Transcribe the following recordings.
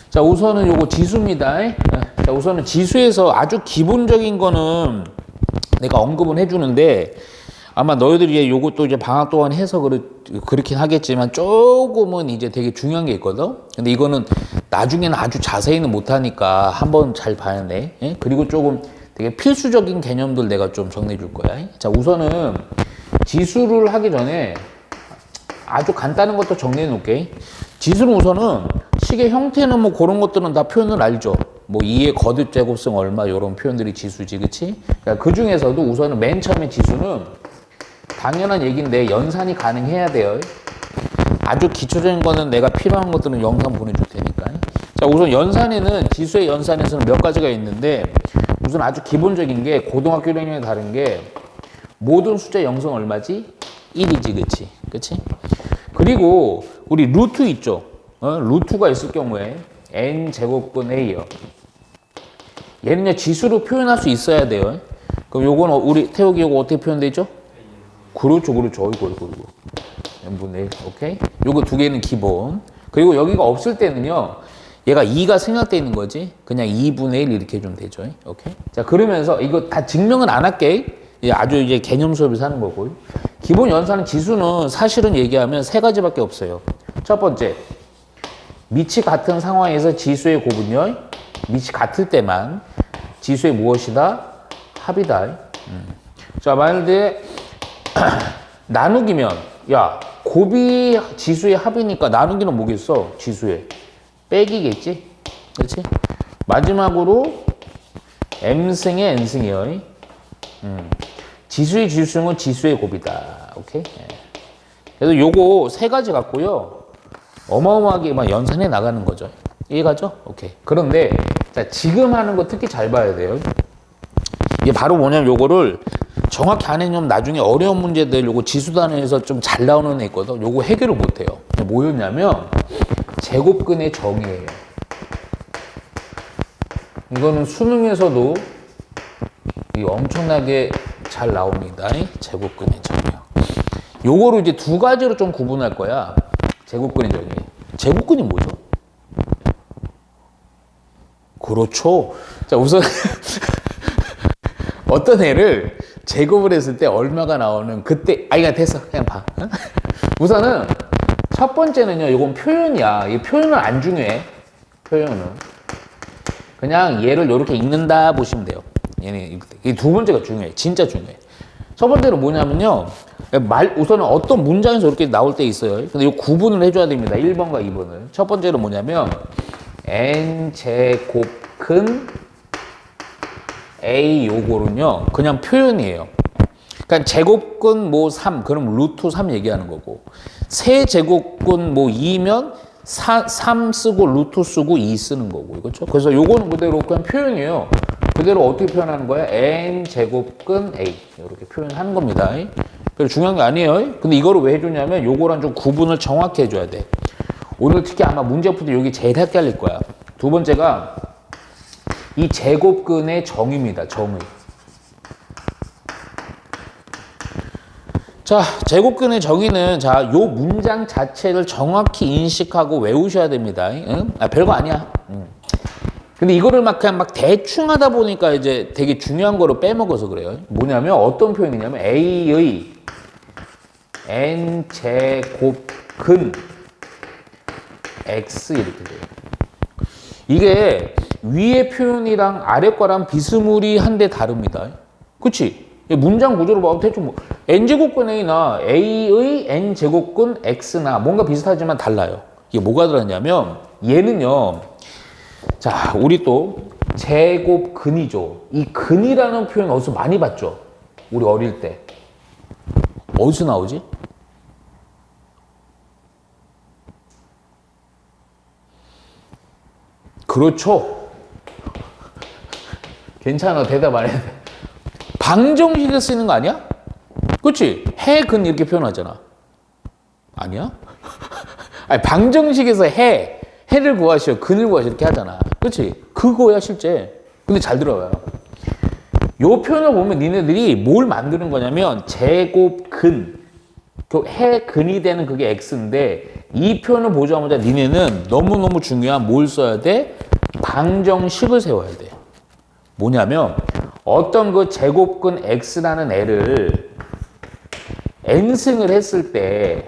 자, 우선은 요거 지수입니다. 자, 우선은 지수에서 아주 기본적인 거는 내가 언급은 해주는데 아마 너희들이 요것도 이제 방학 동안 해서 그렇긴 하겠지만 조금은 이제 되게 중요한 게 있거든. 근데 이거는 나중에는 아주 자세히는 못하니까 한번 잘 봐야 돼. 예? 그리고 조금 되게 필수적인 개념들 내가 좀 정리해 줄 거야. 자, 우선은 지수를 하기 전에 아주 간단한 것도 정리해 놓을게. 지수는 우선은 식의 형태는 뭐 그런 것들은 다 표현을 알죠. 뭐 2의 거듭 제곱성 얼마 이런 표현들이 지수지, 그치? 그러니까 그 중에서도 우선은 맨 처음에 지수는 당연한 얘기인데 연산이 가능해야 돼요. 아주 기초적인 거는 내가 필요한 것들은 영상 보내줄 테니까. 자, 우선 연산에는 지수의 연산에서는 몇 가지가 있는데 우선 아주 기본적인 게 고등학교 1학년이 다른 게 모든 숫자 영성 얼마지? 1이지, 그치? 그치? 그리고 우리 루트 있죠? 루트가 있을 경우에 n제곱근 a요. 얘는요 지수로 표현할 수 있어야 돼요. 그럼 요건 우리 태욱이 요거 어떻게 표현되죠? 그렇죠, 그렇죠. 어이구. n분의 1, 오케이? 요거 두 개는 기본. 그리고 여기가 없을 때는요, 얘가 2가 생략되어 있는 거지. 그냥 2분의 1 이렇게 해주면 되죠. 오케이? 자, 그러면서 이거 다 증명은 안 할게. 아주 이제 개념 수업에서 하는 거고. 기본 연산은 지수는 사실은 얘기하면 세 가지밖에 없어요. 첫 번째, 밑이 같은 상황에서 지수의 곱은요, 밑이 같을 때만 지수의 무엇이다? 합이다. 자, 만약에 나누기면, 야, 곱이 지수의 합이니까 나누기는 뭐겠어? 지수의 빼기겠지? 그렇지? 마지막으로 m승의 n승이요. 지수의 지수승은 지수의 곱이다. 오케이? 그래서 요거 세 가지 갖고요. 어마어마하게 막 연산해 나가는 거죠. 이해가죠? 오케이. 그런데 자, 지금 하는 거 특히 잘 봐야 돼요. 이게 바로 뭐냐면 요거를 정확히 안 해놓으면 나중에 어려운 문제들 요거 지수 단위에서 좀 잘 나오는 애 있거든. 요거 해결을 못 해요. 뭐였냐면 제곱근의 정의예요. 이거는 수능에서도 엄청나게 잘 나옵니다. 제곱근의 정의요. 요거를 이제 두 가지로 좀 구분할 거야. 제곱근의 정의. 제곱근이 뭐죠? 그렇죠. 자, 우선 어떤 애를 제곱을 했을 때 얼마가 나오는 그때 그냥 됐어. 그냥 봐. 우선은 첫 번째는요. 이건 표현이야. 이 표현은 안 중요해. 표현은 그냥 얘를 이렇게 읽는다 보시면 돼요. 얘는 이 두 번째가 중요해. 진짜 중요해. 첫 번째는 뭐냐면요. 우선은 어떤 문장에서 이렇게 나올 때 있어요. 근데 이 구분을 해줘야 됩니다. 1번과 2번을. 첫 번째는 뭐냐면 n제곱근 a 요거는요. 그냥 표현이에요. 그러니까 제곱근 뭐 3, 그럼 루트 3 얘기하는 거고. 세제곱근 뭐 2면 3 쓰고 루트 쓰고 2 쓰는 거고. 그렇죠? 그래서 요거는 그대로 그냥 표현이에요. 그대로 어떻게 표현하는 거야? n제곱근 a. 이렇게 표현하는 겁니다. 그래서 중요한 게 아니에요. 근데 이거를 왜 해주냐면 요거랑 좀 구분을 정확히 해줘야 돼. 오늘 특히 아마 문제 풀 때 여기 제일 헷갈릴 거야. 두 번째가 이 제곱근의 정의입니다. 정의. 자, 제곱근의 정의는 자, 요 문장 자체를 정확히 인식하고 외우셔야 됩니다. 응? 별거 아니야. 근데 이거를 그냥 대충 하다 보니까 이제 되게 중요한 거로 빼먹어서 그래요. 뭐냐면 어떤 표현이냐면 A의 n제곱근 X 이렇게 돼요. 이게 위의 표현이랑 아래 거랑 비스무리한데 다릅니다. 그치? 문장 구조로 봐도 대충 뭐 n제곱근 A나 A의 n제곱근 X나 뭔가 비슷하지만 달라요. 이게 뭐가 들었냐면 얘는요. 자, 우리 또 제곱근이죠. 이 근이라는 표현 어디서 많이 봤죠? 우리 어릴 때. 어디서 나오지? 그렇죠. 괜찮아. 대답 안 해도 돼. 방정식에 쓰는 거 아니야? 그치? 해, 근 이렇게 표현하잖아. 아니야? 아니, 방정식에서 해를 구하시오, 근을 구하시오 이렇게 하잖아. 그치? 그거야 실제. 근데 잘 들어봐요. 요 표현을 보면 니네들이 뭘 만드는 거냐면 제곱근, 그 해, 근이 되는 그게 x인데 이 표현을 보자마자 니네는 너무너무 중요한 뭘 써야 돼? 방정식을 세워야 돼. 뭐냐면 어떤 그 제곱근 x라는 애를 n승을 했을 때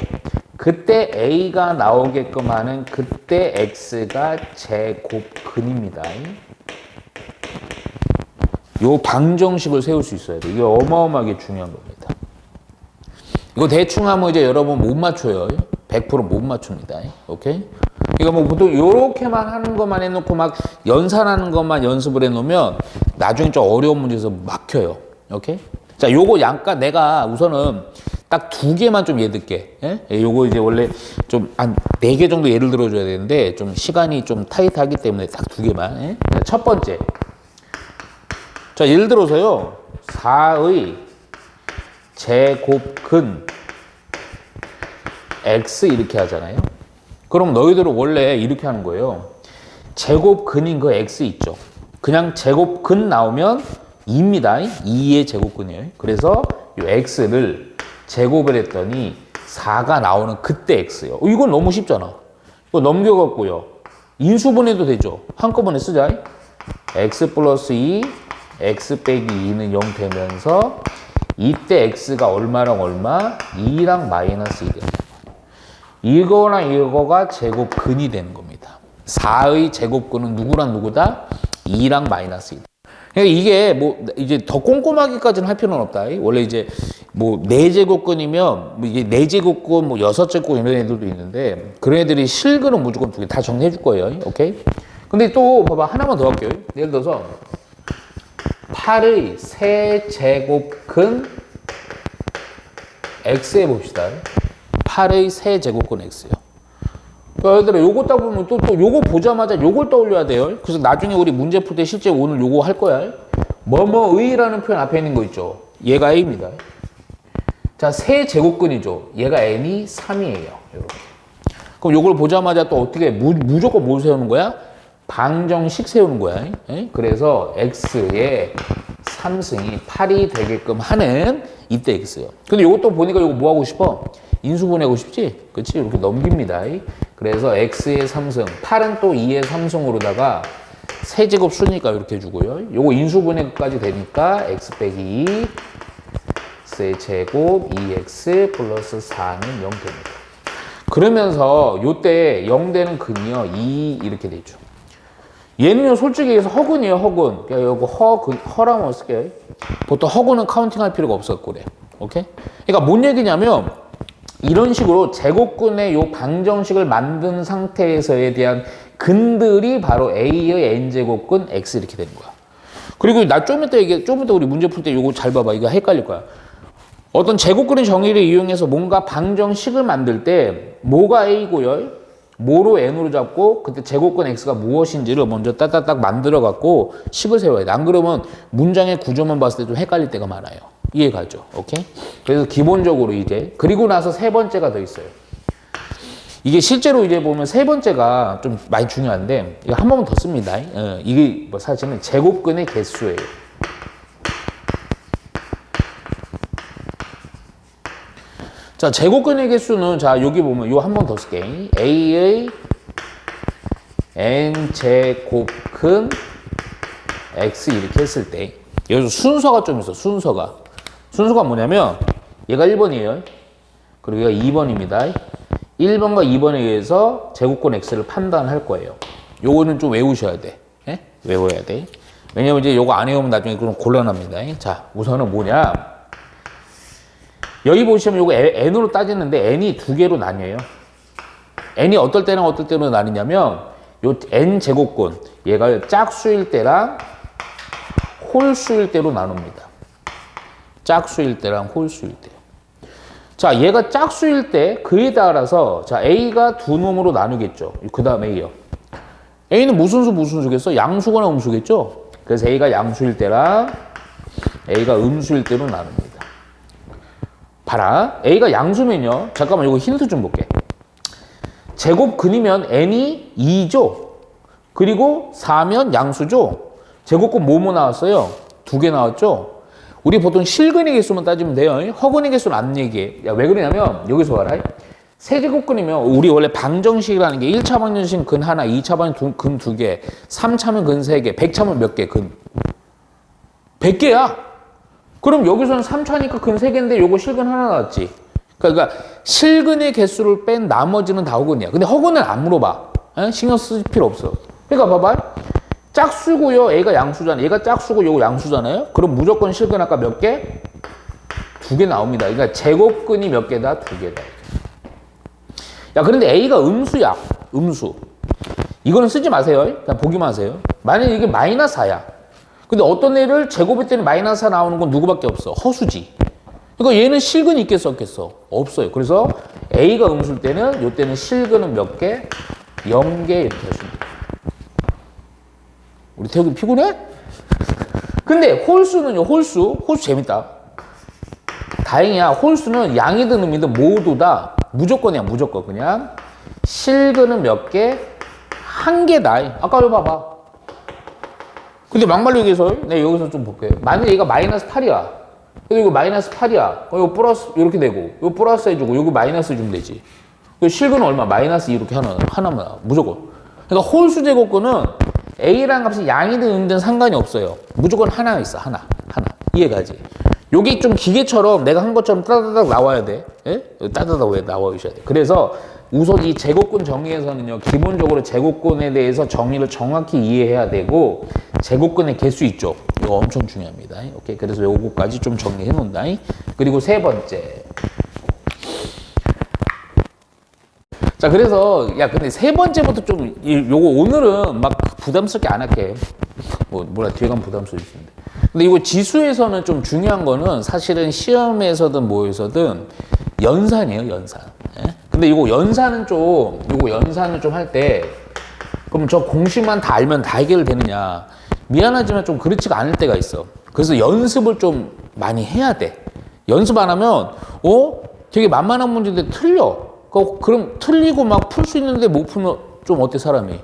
그때 a가 나오게끔 하는 그때 x가 제곱근입니다. 요 방정식을 세울 수 있어야 돼. 이게 어마어마하게 중요한 겁니다. 이거 대충 하면 이제 여러분 못 맞춰요. 100%못 맞춥니다. 오케이? 이거 뭐 보통 요렇게만 하는 것만 해놓고 막 연산하는 것만 연습을 해놓으면 나중에 좀 어려운 문제에서 막혀요. 오케이? 자, 요거 양가 내가 우선은 딱 2개만 좀 예를 들게. 예? 요거 이제 원래 좀 한 4개 정도 예를 들어줘야 되는데 좀 시간이 좀 타이트하기 때문에 딱 2개만. 예? 첫 번째. 자, 예를 들어서요. 4의 제곱근 x 이렇게 하잖아요. 그럼 너희들은 원래 이렇게 하는 거예요. 제곱근인 그 x 있죠. 그냥 제곱근 나오면 2입니다. 2의 제곱근이에요. 그래서 이 x를 제곱을 했더니 4가 나오는 그때 x요. 이건 너무 쉽잖아. 이거 넘겨갖고요. 인수분해도 되죠. 한꺼번에 쓰자. x 플러스 2, x 빼기 2는 0 되면서 이때 x가 얼마랑 얼마? 2랑 마이너스 1이야. 이거랑 이거가 제곱근이 되는 겁니다. 4의 제곱근은 누구랑 누구다? 2랑 마이너스 1. 그러니까 이게 뭐 이제 더 꼼꼼하게까지는 할 필요는 없다. 원래 이제 뭐 4제곱근이면 뭐 이게 4제곱근 뭐 6제곱근 이런 애들도 있는데 그런 애들이 실근은 무조건 2개 다 정리해 줄 거예요. 오케이? 근데 또 봐봐. 하나만 더 할게요. 예를 들어서 8의 세제곱근 x 해봅시다. 8의 세제곱근 x요. 그러니까 얘들아 요거 딱 보면 또 요거 보자마자 요걸 떠올려야 돼요. 그래서 나중에 우리 문제 풀 때 실제 오늘 요거 할 거야. 뭐뭐의라는 표현 앞에 있는 거 있죠. 얘가 a입니다. 자, 세제곱근이죠. 얘가 n이 3이에요. 요렇게. 그럼 요걸 보자마자 또 어떻게 무조건 뭘 세우는 거야? 방정식 세우는 거야. 그래서 x의 3승이 8이 되게끔 하는 이때 x요. 근데 요것도 보니까 요거 뭐 하고 싶어? 인수분해하고 싶지? 그치? 이렇게 넘깁니다. 그래서 x의 3승, 8은 또 2의 3승으로다가 세제곱 수니까 이렇게 해주고요. 요거 인수분해까지 되니까 x 빼기 2, x의 제곱 2x 플러스 4는 0 됩니다. 그러면서 요때 0 되는 근이요. 2 이렇게 되죠. 얘는요, 솔직히 얘기해서 허근이에요, 허근. 그러니까 요거 허라고 쓸게요. 보통 허근은 카운팅 할 필요가 없었고, 그래. 오케이? 그러니까 뭔 얘기냐면, 이런 식으로 제곱근의 요 방정식을 만든 상태에서에 대한 근들이 바로 A의 N제곱근 X 이렇게 되는 거야. 그리고 나 좀 이따 우리 문제 풀 때 요거 잘 봐봐. 이거 헷갈릴 거야. 어떤 제곱근의 정의를 이용해서 뭔가 방정식을 만들 때, 뭐가 A고요? 뭐로 n으로 잡고 그때 제곱근 x가 무엇인지를 먼저 따따딱 만들어 갖고 식을 세워야 돼. 안 그러면 문장의 구조만 봤을 때 좀 헷갈릴 때가 많아요. 이해가죠? 오케이? 그래서 기본적으로 이제 그리고 나서 세 번째가 더 있어요. 이게 실제로 이제 보면 세 번째가 좀 많이 중요한데 이거 한 번만 더 씁니다. 이게 뭐 사실은 제곱근의 개수예요. 자, 제곱근의 개수는 자 여기 보면 요 한 번 더 쓸게. A의 n제곱근 x 이렇게 했을 때 여기서 순서가 좀 있어. 순서가 뭐냐면 얘가 1번이에요. 그리고 얘가 2번입니다. 1번과 2번에 의해서 제곱근 x를 판단할 거예요. 요거는 좀 외우셔야 돼. 예? 외워야 돼. 왜냐면 이제 요거 안 외우면 나중에 좀 곤란합니다. 자, 우선은 뭐냐? 여기 보시면 요거 n으로 따지는데 n이 2개로 나뉘어요. n이 어떨 때랑 나뉘냐면 요 n 제곱근 얘가 짝수일 때랑 홀수일 때로 나눕니다. 짝수일 때랑 홀수일 때. 자, 얘가 짝수일 때 그에 따라서 자 a가 두 놈으로 나누겠죠. 그 다음 a요. a는 무슨 수겠어? 양수거나 음수겠죠. 그래서 a가 양수일 때랑 a가 음수일 때로 나눕니다. 봐라. A가 양수면요. 잠깐만 이거 힌트 좀 볼게. 제곱근이면 n이 2죠. 그리고 4면 양수죠. 제곱근 뭐뭐 나왔어요? 2개 나왔죠. 우리 보통 실근의 개수만 따지면 돼요. 허근의 개수는 안 얘기해. 야, 왜 그러냐면 여기서 봐라. 세제곱근이면 우리 원래 방정식이라는 게 1차 방정식은 근 하나, 2차 방정식 근 두 개, 3차면 근 세 개, 100차면 몇 개? 근 100개야. 그럼 여기서는 3차니까 근 세 개인데 요거 실근 하나 나왔지. 그러니까 실근의 개수를 뺀 나머지는 다 허근이야. 근데 허근은 안 물어봐. 에? 신경 쓸 필요 없어. 그러니까 봐봐. 짝수고요. A가 양수잖아. 얘가 짝수고 요거 양수잖아요. 그럼 무조건 실근 아까 몇 개? 2개 나옵니다. 그러니까 제곱근이 몇 개다? 2개다. 야, 그런데 A가 음수야. 음수. 이거는 쓰지 마세요. 그냥 보기만 하세요. 만약에 이게 마이너스 4야. 근데 어떤 애를 제곱했더니 마이너스 4 나오는 건 누구밖에 없어. 허수지. 그러니까 얘는 실근이 있겠어, 없겠어? 없어요. 그래서 A가 음수일 때는 이때는 실근은 몇 개? 0개 이렇게 하십니다. 우리 태욱이 피곤해? 근데 홀수는요. 홀수 재밌다. 다행이야. 홀수는 양이든 음이든 모두 다 무조건이야. 무조건. 그냥 실근은 몇 개? 1개다. 아까 이거 봐봐. 근데 막말로 얘기해서 내가 여기서 좀 볼게요. 만약에 얘가 마이너스 8이야. 근데 이거 마이너스 8이야. 이거 플러스 이렇게 되고 이거 플러스 해주고 여기 마이너스 주면 되지. 실근은 얼마? 마이너스 2 이렇게 하나만 무조건. 그러니까 홀수 제곱근은 A라는 값이 양이든 음이든 상관이 없어요. 무조건 하나 있어. 하나. 이해가지? 요게 좀 기계처럼 내가 한 것처럼 따다닥 나와야 돼. 예? 따다닥 왜 나와주셔야 돼. 그래서 우선 이 제곱근 정의에서는요. 기본적으로 제곱근에 대해서 정의를 정확히 이해해야 되고 제곱근의 개수 있죠. 이거 엄청 중요합니다. 오케이. 그래서 요거까지 좀 정리해 놓는다. 그리고 세 번째. 자, 그래서 야 근데 세 번째부터 좀 요거 오늘은 막 부담스럽게 안 할게. 뒤에 가면 부담스러울 수 있는데. 근데 이거 지수에서는 좀 중요한 거는 사실은 시험에서든 뭐에서든 연산이에요, 연산. 예? 근데 이거 연산은 좀 할 때 그럼 저 공식만 다 알면 다 해결되느냐? 미안하지만 좀 그렇지가 않을 때가 있어. 그래서 연습을 좀 많이 해야 돼. 연습 안 하면 되게 만만한 문제인데 틀려. 그럼 틀리고 막 풀 수 있는데 못 풀면 좀 어때 사람이?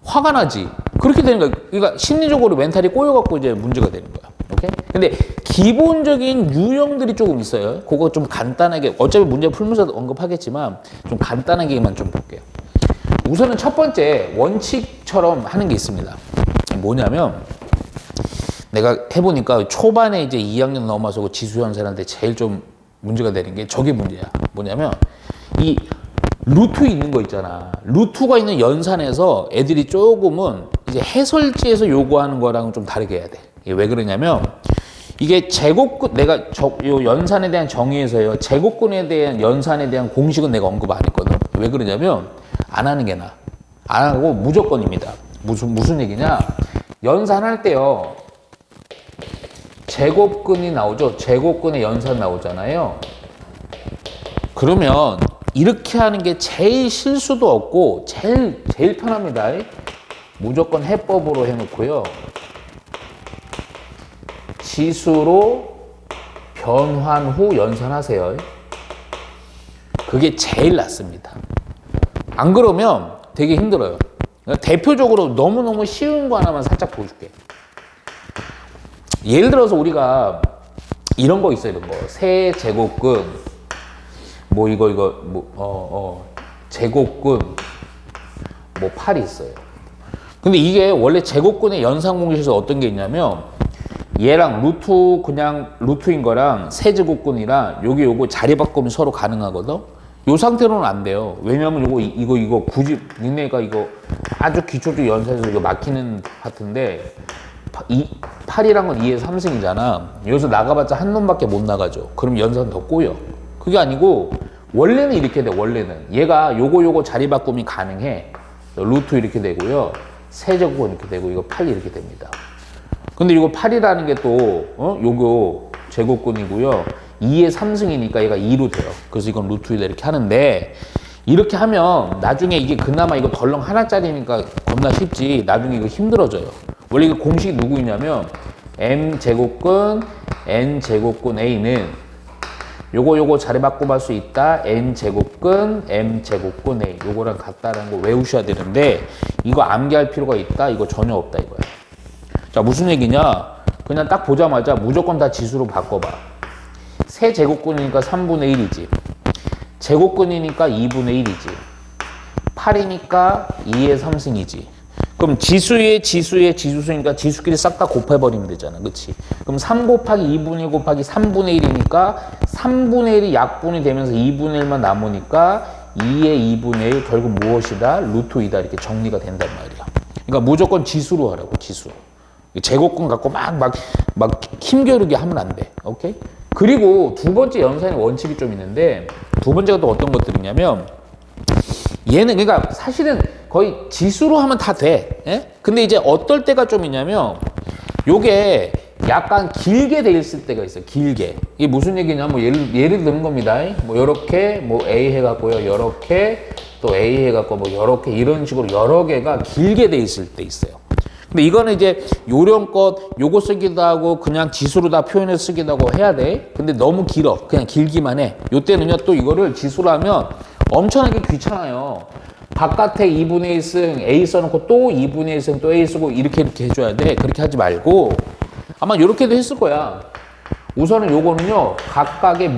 화가 나지. 그렇게 되는 거야. 그러니까 심리적으로 멘탈이 꼬여갖고 이제 문제가 되는 거야. 오케이? 근데 기본적인 유형들이 조금 있어요. 그거 좀 간단하게 어차피 문제 풀면서 언급하겠지만 좀 간단하게만 좀 볼게요. 우선은 첫 번째 원칙처럼 하는 게 있습니다. 뭐냐면 내가 해보니까 초반에 이제 2학년 넘어서 지수연산한테 제일 좀 문제가 되는 게 저게 문제야. 뭐냐면 이 루트 있는 거 있잖아. 루트가 있는 연산에서 애들이 조금은 이제 해설지에서 요구하는 거랑은 좀 다르게 해야 돼. 이게 왜 그러냐면 이게 제곱근 내가 요 연산에 대한 정의에서요. 제곱근에 대한 연산에 대한 공식은 내가 언급 안 했거든. 왜 그러냐면 안 하는 게 나아. 안 하고 무조건입니다. 무슨 얘기냐? 연산할 때요. 제곱근이 나오죠. 제곱근의 연산 나오잖아요. 그러면 이렇게 하는 게 제일 실수도 없고 제일 편합니다. 무조건 해법으로 해놓고요. 지수로 변환 후 연산하세요. 그게 제일 낫습니다. 안 그러면 되게 힘들어요. 대표적으로 너무너무 쉬운 거 하나만 살짝 보여줄게. 예를 들어서 우리가 이런 거 있어요. 이런 거. 세제곱근 제곱근 8이 있어요. 근데 이게 원래 제곱근의 연산 공식에서 어떤 게 있냐면 얘랑 루트인 거랑 세제곱근이랑 요거 자리 바꾸면 서로 가능하거든. 요 상태로는 안 돼요. 왜냐면 이거 굳이 니네가 이거 아주 기초적 연산에서 이거 막히는 파트인데 8이란 건 2의 3승이잖아. 여기서 나가봤자 한 놈밖에 못 나가죠. 그럼 연산 더 꼬여. 그게 아니고 원래는 이렇게 돼. 원래는 얘가 요거 자리 바꿈이 가능해. 루트 이렇게 되고요. 세제곱근 이렇게 되고 이거 8이 이렇게 됩니다. 근데 이거 8이라는 게 또 요거 제곱근이고요. 2의 3승이니까 얘가 2로 돼요. 그래서 이건 루트 1 이렇게 하는데 이렇게 하면 나중에 이게 그나마 이거 덜렁 하나짜리니까 겁나 쉽지. 나중에 이거 힘들어져요. 원래 이거 공식이 누구냐면 m제곱근 n제곱근 a는 요거 자리 바꿔볼 수 있다. n제곱근 m제곱근 a 요거랑 같다라는 거 외우셔야 되는데 이거 암기할 필요가 있다. 이거 전혀 없다 이거야. 자, 무슨 얘기냐? 그냥 딱 보자마자 무조건 다 지수로 바꿔봐. 세제곱근이니까 3분의 1이지. 제곱근이니까 2분의 1이지. 8이니까 2의 3승이지. 그럼 지수수니까 지수끼리 싹 다 곱해버리면 되잖아. 그치? 그럼 3 곱하기 2분의 1 곱하기 3분의 1이니까 3분의 1이 약분이 되면서 2분의 1만 남으니까 2의 2분의 1 결국 무엇이다? 루트 2다. 이렇게 정리가 된단 말이야. 그러니까 무조건 지수로 하라고, 지수. 제곱근 갖고 막 힘겨루게 하면 안 돼. 오케이? 그리고 두 번째 연산의 원칙이 좀 있는데, 두 번째가 또 어떤 것들이냐면, 얘는 그러니까 사실은 거의 지수로 하면 다 돼. 예? 근데 이제 어떨 때가 좀 있냐면 요게 약간 길게 돼 있을 때가 있어요. 길게. 이게 무슨 얘기냐면 뭐 예를 드는 겁니다. 뭐 요렇게 뭐 A 해갖고요. 요렇게 또 A 해갖고 뭐 요렇게 이런 식으로 여러 개가 길게 돼 있을 때 있어요. 근데 이거는 이제 요령껏 요거 쓰기도 하고 그냥 지수로 다 표현해 쓰기도 하고 해야 돼. 근데 너무 길어. 그냥 길기만 해. 요때는요 또 이거를 지수로 하면 엄청나게 귀찮아요. 바깥에 2분의 1승 A 써놓고 또 2분의 1승 또 A 쓰고 이렇게 해줘야 돼. 그렇게 하지 말고 아마 이렇게도 했을 거야. 우선은 요거는요 각각의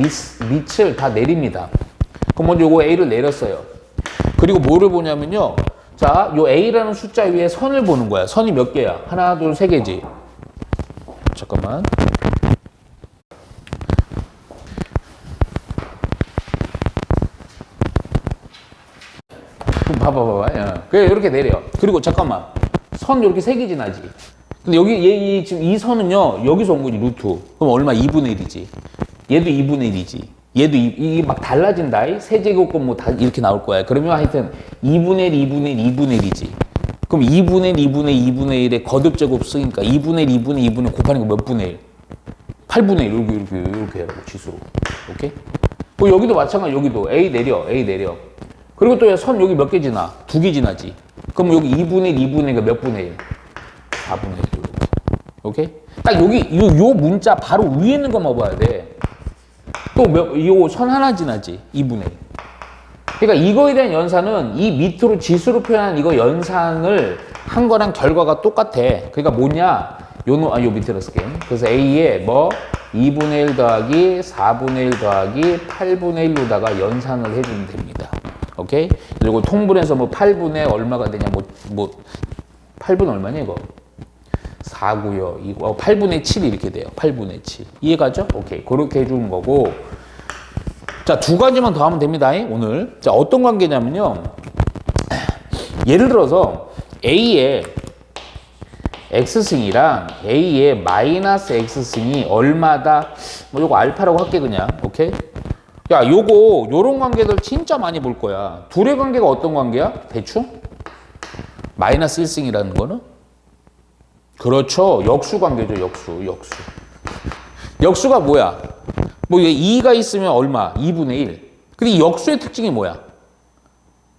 밑을 다 내립니다. 그럼 먼저 요거 A를 내렸어요. 그리고 뭐를 보냐면요. 자, 요 A라는 숫자 위에 선을 보는 거야. 선이 몇 개야? 하나, 둘, 세 개지. 잠깐만. 봐봐. 야. 그래, 이렇게 내려. 그리고 잠깐만. 선 이렇게 세 개 지나지. 근데 여기, 지금 이 선은요, 여기서 온 거지, 루트. 그럼 얼마? 2분의 1이지. 얘도 2분의 1이지. 얘도 이게 막 달라진다. 세제곱권 뭐 다 이렇게 나올 거야. 그러면 하여튼 2분의 1, 2분의 1, 2분의 1이지. 그럼 2분의 1, 2분의 1, 2분의 1의 거듭제곱 쓰니까 2분의 1, 2분의 2분의 곱하는 거 몇 분의 1? 8분의 1. 이렇게 해라고, 지수로. 오케이? 그 여기도 마찬가지. 여기도 A 내려. 그리고 또 선 여기 몇 개 지나? 2개 지나지. 그럼 여기 2분의 1, 2분의 1가 몇 분의 1? 4분의 1. 오케이? 딱 여기, 요 문자 바로 위에 있는 것만 봐야 돼. 또 요 선 하나 지나지. 2분의 1. 그러니까 이거에 대한 연산은 이 밑으로 지수로 표현한 이거 연산을 한 거랑 결과가 똑같아. 그러니까 뭐냐? 요 밑으로 쓸게. 그래서 A에 뭐 2분의 1 더하기 4분의 1 더하기 8분의 1로다가 연산을 해주면 됩니다. 오케이? 그리고 통분해서 뭐 8분의 얼마가 되냐? 뭐 8분 얼마냐 이거? 4고요. 이거 8분의 7 이렇게 돼요. 8분의 7. 이해가죠? 오케이. 그렇게 해주는 거고. 자, 두 가지만 더 하면 됩니다. 오늘. 자, 어떤 관계냐면요. 예를 들어서 A의 X승이랑 A의 마이너스 X승이 얼마다? 뭐 요거 알파라고 할게 그냥. 오케이? 야, 요런 관계들 진짜 많이 볼 거야. 둘의 관계가 어떤 관계야? 대충? 마이너스 1승이라는 거는? 그렇죠. 역수 관계죠, 역수. 역수가 뭐야? 뭐, 2가 있으면 얼마? 2분의 1. 근데 이 역수의 특징이 뭐야?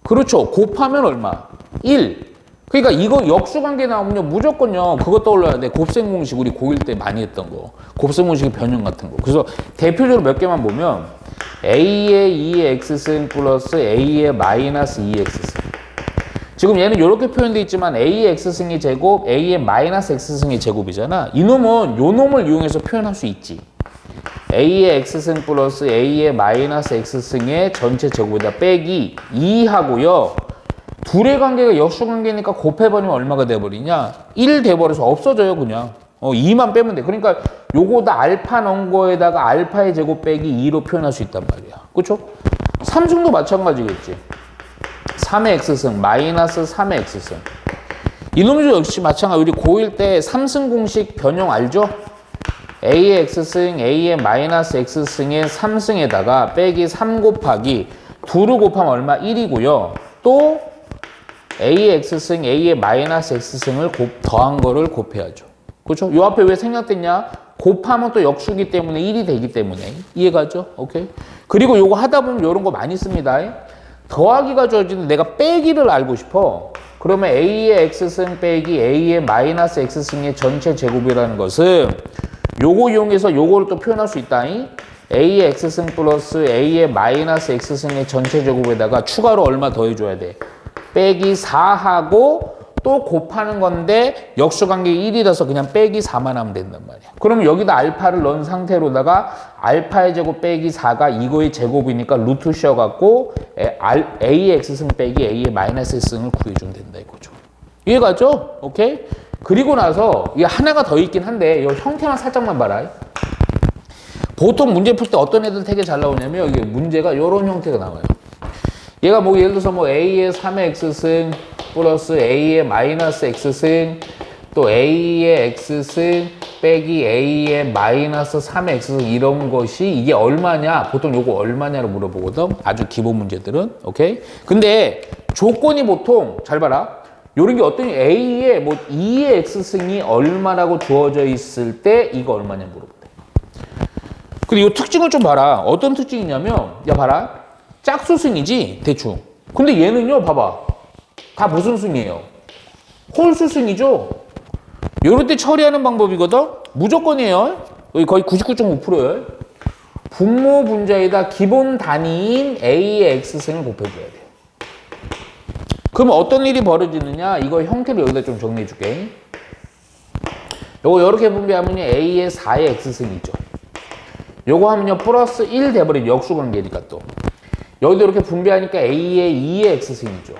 그렇죠. 곱하면 얼마? 1. 그러니까 이거 역수 관계 나오면요, 무조건요, 그거 떠올려야 돼. 곱셈 공식, 우리 고1 때 많이 했던 거. 곱셈 공식의 변형 같은 거. 그래서 대표적으로 몇 개만 보면, A의 2x승 플러스 A의 마이너스 2x승. 지금 얘는 이렇게 표현되어 있지만 A의 x승의 제곱, A의 마이너스 x승의 제곱이잖아. 이놈은 요 놈을 이용해서 표현할 수 있지. A의 x승 플러스 A의 마이너스 x승의 전체 제곱에다 빼기 2하고요. 둘의 관계가 역수 관계니까 곱해버리면 얼마가 돼버리냐? 1 돼버려서 없어져요 그냥. 2만 빼면 돼. 그러니까 요거다 알파 넣은 거에다가 알파의 제곱 빼기 2로 표현할 수 있단 말이야. 그쵸? 삼승도 마찬가지겠지. 3의 x승 마이너스 3의 x승. 이놈도 역시 마찬가지. 우리 고1 때 삼승 공식 변형 알죠? A의 x승 A의 마이너스 x승의 3승에다가 빼기 3 곱하기 2를 곱하면 얼마? 1이고요. 또 A의 x승 A의 마이너스 x승을 더한 거를 곱해야죠. 그렇죠? 요 앞에 왜 생략됐냐? 곱하면 또 역수기 때문에 1이 되기 때문에. 이해가죠? 오케이. 그리고 요거 하다 보면 요런 거 많이 씁니다. 더하기가 주어지는데 내가 빼기를 알고 싶어. 그러면 A의 x승 빼기 A의 마이너스 x승의 전체 제곱이라는 것은 요거 이용해서 요거를 또 표현할 수 있다. A의 x승 플러스 A의 마이너스 x승의 전체 제곱에다가 추가로 얼마 더해줘야 돼? 빼기 4하고 또 곱하는 건데 역수관계 1이라서 그냥 빼기 4만 하면 된단 말이야. 그럼 여기다 알파를 넣은 상태로다가 알파의 제곱 빼기 4가 이거의 제곱이니까 루트 씌워갖고 a의 x승 빼기 a의 마이너스 x승을 구해주면 된다 이거죠. 이해가죠? 오케이? 그리고 나서 이게 하나가 더 있긴 한데 이 형태만 살짝만 봐라. 보통 문제 풀 때 어떤 애들 되게 잘 나오냐면 이게 문제가 이런 형태가 나와요. 얘가 뭐 예를 들어서 뭐 a의 3의 x승 플러스 a의 마이너스 x승 또 a의 x승 빼기 a의 마이너스 3의 x승 이런 것이 이게 얼마냐 보통 요거 얼마냐로 물어보거든. 아주 기본 문제들은. 오케이? 근데 조건이 보통 잘 봐라. 요런 게 어떤 a의 뭐 2의 x승이 얼마라고 주어져 있을 때 이거 얼마냐 물어보대. 근데 이 특징을 좀 봐라. 어떤 특징이냐면 야 봐라. 짝수승이지 대충. 근데 얘는요 봐봐. 다 무슨 승이에요? 홀수승이죠. 요럴 때 처리하는 방법이거든. 무조건이에요. 거의 99.5%예요. 분모 분자에다 기본 단위인 a의 x승을 곱해줘야 돼. 그럼 어떤 일이 벌어지느냐? 이거 형태를 여기다 좀 정리해 줄게. 요거 이렇게 분배하면 a의 4의 x승이죠. 요거 하면요 플러스 1 돼버린 역수관계니까 또 여기도 이렇게 분배하니까 a의 2의 x승이죠.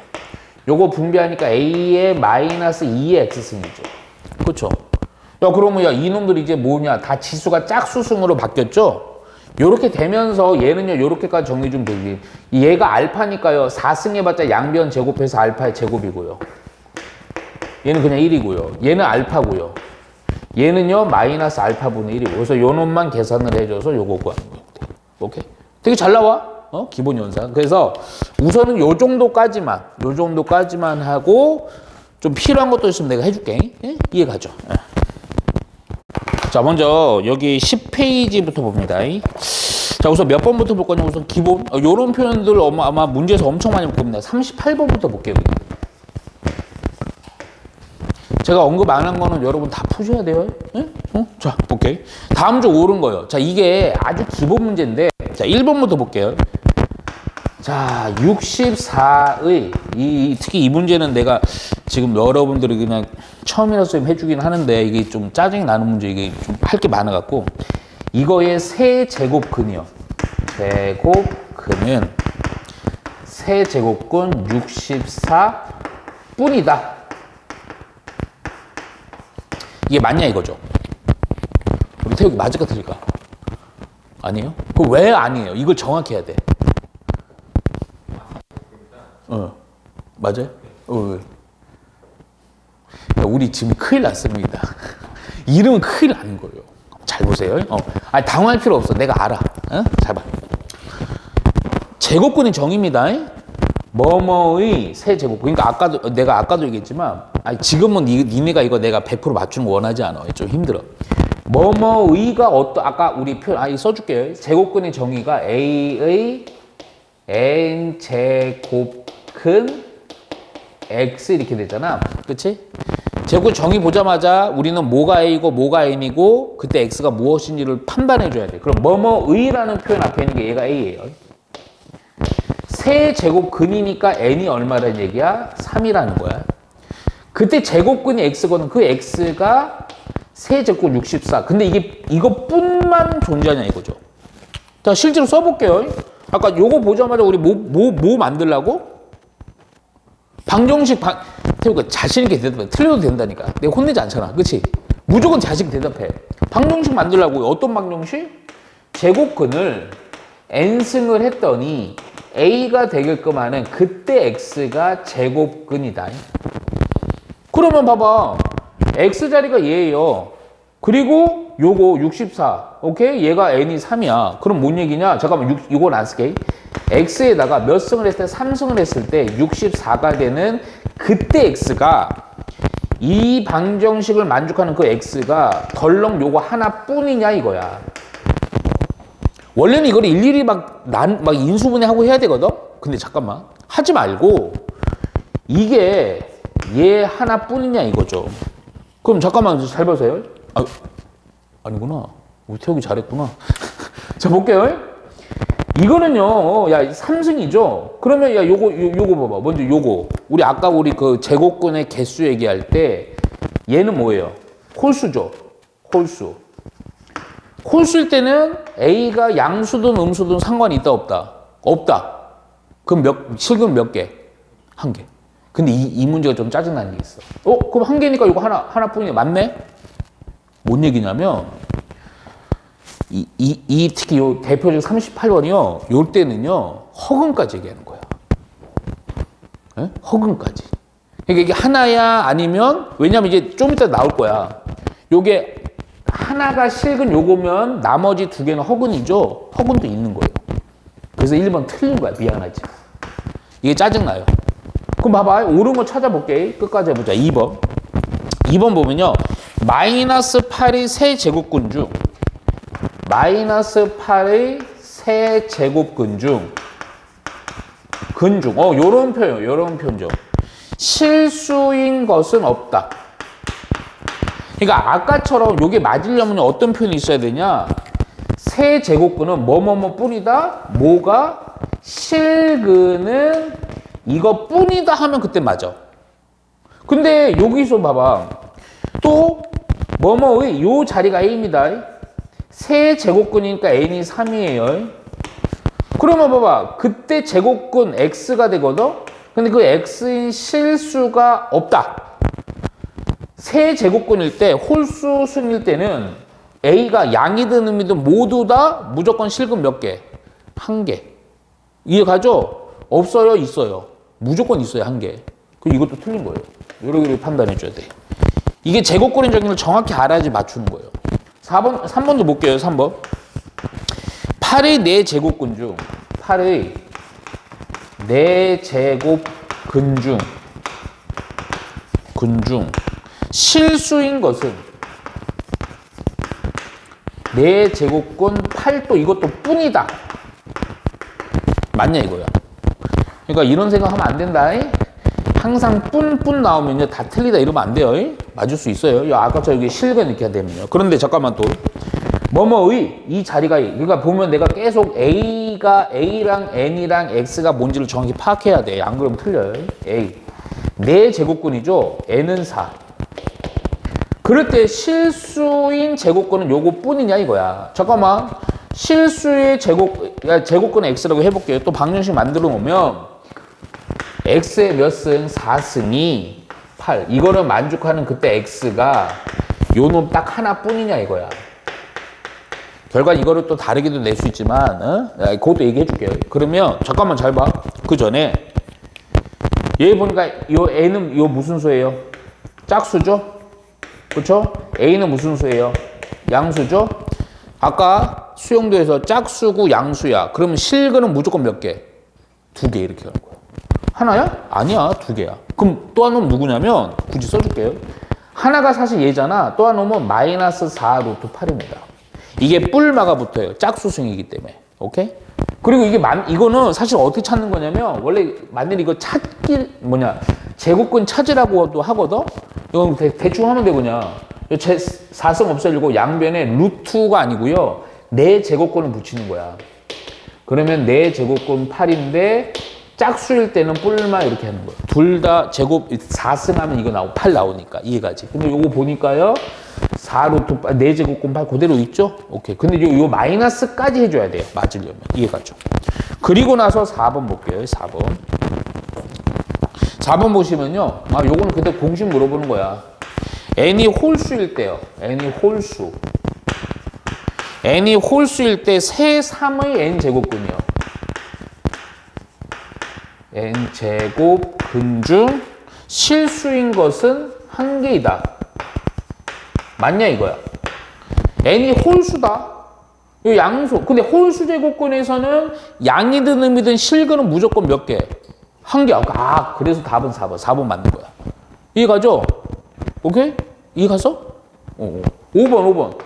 요거 분배하니까 a의 마이너스 2의 x승이죠. 그쵸? 야 그러면 야 이놈들 이제 뭐냐 다 지수가 짝수승으로 바뀌었죠. 요렇게 되면서 얘는요 요렇게까지 정리 좀 되지. 얘가 알파니까요 4승 해봤자 양변 제곱해서 알파의 제곱이고요. 얘는 그냥 1이고요. 얘는 알파고요. 얘는요 마이너스 알파분의 1이고 그래서 요 놈만 계산을 해줘서 요거 구하는 거예요. 오케이? 되게 잘 나와. 기본 연산. 그래서 우선은 요 정도까지만 하고 좀 필요한 것도 있으면 내가 해줄게. 예? 이해 가죠? 예. 자 먼저 여기 10페이지부터 봅니다. 자 우선 몇 번부터 볼 거냐면 우선 기본 요런 표현들 아마 문제에서 엄청 많이 볼 겁니다. 38번부터 볼게요. 제가 언급 안 한 거는 여러분 다 푸셔야 돼요. 예? 자, 오케이. 다음 주 옳은 거요. 자, 이게 아주 기본 문제인데, 자, 1번부터 볼게요. 자, 64의, 특히 이 문제는 내가 지금 여러분들이 그냥 처음이라서 해주긴 하는데, 이게 좀 짜증이 나는 문제, 이게 좀 할 게 많아갖고, 이거의 세제곱근이요. 제곱근은, 세제곱근 64뿐이다. 이게 맞냐 이거죠? 우리 태욱이 맞을까 틀릴까? 아니에요? 그럼 왜 아니에요? 이걸 정확히 해야 돼. 맞아요? 왜? 우리 지금 큰일 났습니다. 이름은 큰일 나는 거예요. 잘 보세요. 아니, 당황할 필요 없어. 내가 알아. 잘 봐. 제곱근의 정의입니다. 뭐뭐의 세제곱근. 그러니까 내가 아까도 얘기했지만, 아니, 지금은 니네가 이거 내가 100% 맞추는 거 원하지 않아. 좀 힘들어. 뭐뭐의가 아까 우리 표현, 써줄게요. 제곱근의 정의가 A의 N 제곱근 X 이렇게 되잖아. 그치? 제곱근 정의 보자마자 우리는 뭐가 A고 뭐가 N이고 그때 X가 무엇인지를 판단해줘야 돼. 그럼 뭐뭐의라는 표현 앞에 있는 게 얘가 A예요. 세제곱근이니까 n이 얼마라는 얘기야? 3이라는 거야. 그때 제곱근이 x거든. 그 x가 세제곱 64. 근데 이것뿐만 존재하냐 이거죠. 자, 실제로 써볼게요. 아까 요거 보자마자 우리 뭐 만들라고? 방정식 태우가 자신있게 대답해. 틀려도 된다니까. 내가 혼내지 않잖아. 그치? 무조건 자신있게 대답해. 방정식 만들라고. 어떤 방정식? 제곱근을 n승을 했더니 A가 되게끔 하는 그때 X가 제곱근이다. 그러면 봐봐. X자리가 얘예요. 그리고 요거 64. 오케이? 얘가 N이 3이야. 그럼 뭔 얘기냐? 잠깐만, 이건 안 쓸게. X에다가 몇 승을 했을 때? 3승을 했을 때 64가 되는 그때 X가 이 방정식을 만족하는 그 X가 덜렁 요거 하나뿐이냐 이거야. 원래는 이걸 일일이 막 인수분해하고 해야 되거든? 근데 잠깐만. 하지 말고, 이게 얘 하나뿐이냐 이거죠. 그럼 잠깐만 잘 보세요. 아니구나. 우리 태욱이 잘했구나. 자, 볼게요. 이거는요, 야, 3승이죠? 그러면, 야, 요거 봐봐. 먼저 요거. 아까 우리 그 제곱근의 개수 얘기할 때, 얘는 뭐예요? 홀수죠? 홀수. 홀수일 때는 A가 양수든 음수든 상관이 있다, 없다? 없다. 그럼 실근 몇 개? 한 개. 근데 이 문제가 좀 짜증나는 게 있어. 그럼 한 개니까 이거 하나뿐이네. 맞네? 뭔 얘기냐면, 특히 요 대표적 38번이요. 요 때는요, 허근까지 얘기하는 거야. 네? 허근까지. 그러니까 이게 하나야 아니면, 왜냐면 이제 좀 이따 나올 거야. 요게 하나가 실근 요거면 나머지 두 개는 허근이죠. 허근도 있는 거예요. 그래서 1번 틀린 거야. 미안하지. 이게 짜증나요. 그럼 봐봐. 옳은 거 찾아볼게. 끝까지 해보자. 2번. 2번 보면요. 마이너스 8이 세제곱근 중 마이너스 8의 세제곱근 중 요런 표현죠. 실수인 것은 없다. 그러니까 아까처럼 요게 맞으려면 어떤 표현이 있어야 되냐? 세제곱근은 뭐뭐뭐 뿐이다. 뭐가 실근은 이것뿐이다 하면 그때 맞아. 근데 여기서 봐봐. 또 뭐뭐의 요 자리가 A입니다. 세제곱근이니까 n이 3이에요. 그러면 봐봐. 그때 제곱근 x가 되거든. 근데 그 x인 실수가 없다. 세제곱근일 때 홀수 순일 때는 A가 양이든 음이든 모두 다 무조건 실근 몇 개? 한 개. 이해가죠? 없어요? 있어요? 무조건 있어요. 한 개. 그럼 이것도 틀린 거예요. 이렇게 판단해 줘야 돼. 이게 제곱근인 적인을 정확히 알아야지 맞추는 거예요. 3번도 볼게요. 3번. 8의 4제곱근 중 8의 4제곱근 중 실수인 것은 4제곱근 8도 이것도 뿐이다. 맞냐 이거야. 그러니까 이런 생각하면 안 된다. 항상 뿐 나오면요 다 틀리다 이러면 안 돼요. 맞을 수 있어요. 아까처럼 이게 실근 이렇게 되면요. 그런데 잠깐만 또 뭐뭐의 이 자리가 그러니까 보면 내가 계속 A랑 N이랑 X가 뭔지를 정확히 파악해야 돼. 안 그러면 틀려요. A 4제곱근이죠. N은 4. 그럴 때 실수인 제곱근은 요거뿐이냐 이거야. 잠깐만. 실수의 제곱근 X라고 해볼게요. 또 방정식 만들어 놓으면 X의 몇 승? 4승이 8. 이거를 만족하는 그때 X가 요 놈 딱 하나뿐이냐 이거야. 결과는 이거를 또 다르게도 낼 수 있지만 그것도 얘기해 줄게요. 그러면 잠깐만 잘 봐. 그 전에 얘 보니까 요 N은 요 무슨 수예요? 짝수죠? 그렇죠? A는 무슨 수예요? 양수죠? 아까 수용도에서 짝수고 양수야. 그러면 실근은 무조건 몇 개? 2개 이렇게 하는 거야. 하나야? 아니야. 2개야. 그럼 또 한 놈 누구냐면 굳이 써줄게요. 하나가 사실 얘잖아. 또 한 놈은 마이너스 4 루트 8입니다. 이게 뿔마가 붙어요. 짝수승이기 때문에. 오케이? 그리고 이거는 사실 어떻게 찾는 거냐면 원래 만일 이거 제곱근 찾으라고도 하거든? 이건 대충 하면 돼 그냥. 4승 없애려고 양변에 루트가 아니고요. 4제곱근을 붙이는 거야. 그러면 4제곱근 8인데 짝수일 때는 뿔마 이렇게 하는 거예요. 둘 다 제곱 4승하면 이거 나오고 8 나오니까 이해가지. 근데 요거 보니까요. 4 루트 4제곱근 8 그대로 있죠? 오케이. 근데 요 마이너스까지 해줘야 돼요. 맞으려면. 이해가죠? 그리고 나서 4번 볼게요. 4번. 4번 보시면요. 요거는 근데 공식 물어보는 거야. n이 홀수일 때요. n이 홀수. n이 홀수일 때 세 3의 n제곱근이요. n제곱근 중 실수인 것은 한 개이다. 맞냐 이거야. n이 홀수다. 이 양수. 근데 홀수 제곱근에서는 양이든 음이든 실근은 무조건 몇 개? 한 개. 그래서 답은 4번. 4번 맞는 거야. 이해가죠? 오케이? 이해가서? 5번.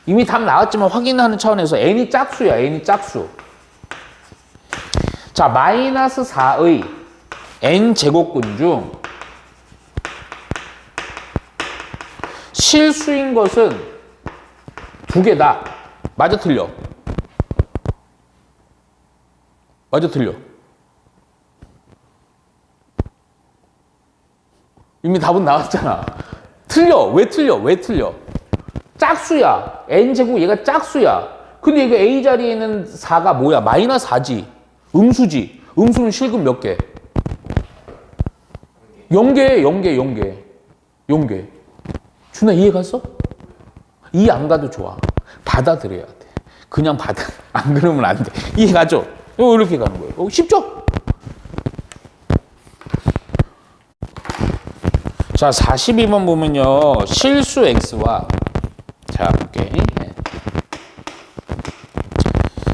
이미 답 나왔지만 확인하는 차원에서 n이 짝수야. n이 짝수. 자, 마이너스 4의 n제곱근 중 실수인 것은 2개다. 맞아 틀려? 맞아, 틀려? 이미 답은 나왔잖아. 틀려. 왜 틀려? 왜 틀려? 짝수야. n제곱 얘가 짝수야. 근데 이거 a 자리에 있는 4가 뭐야? 마이너스 4지. 음수지. 음수는 실근 몇 개? 0개, 0개, 0개. 0개. 준아 이해 갔어? 이해 안 가도 좋아. 받아들여야 돼. 그냥 받아. 안 그러면 안 돼. 이해 가죠? 이렇게 가는 거예요. 쉽죠? 자, 42번 보면요. 실수 x와 자, 볼게.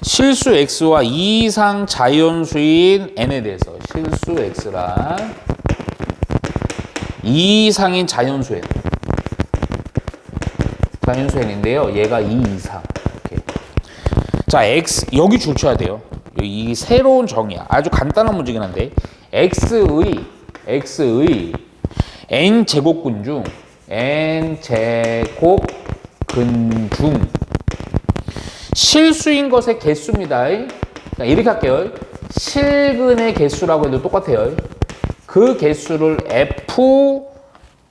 실수 x와 이상 자연수인 n에 대해서 실수 x랑 이상인 자연수 n. 자연수 n인데요. 얘가 2 이상. 이렇게. 자, x 여기 줄 쳐야 돼요. 이 새로운 정의야. 아주 간단한 문제긴 한데 x의 n 제곱근 중 실수인 것의 개수입니다. 자, 이렇게 할게요. 실근의 개수라고 해도 똑같아요. 그 개수를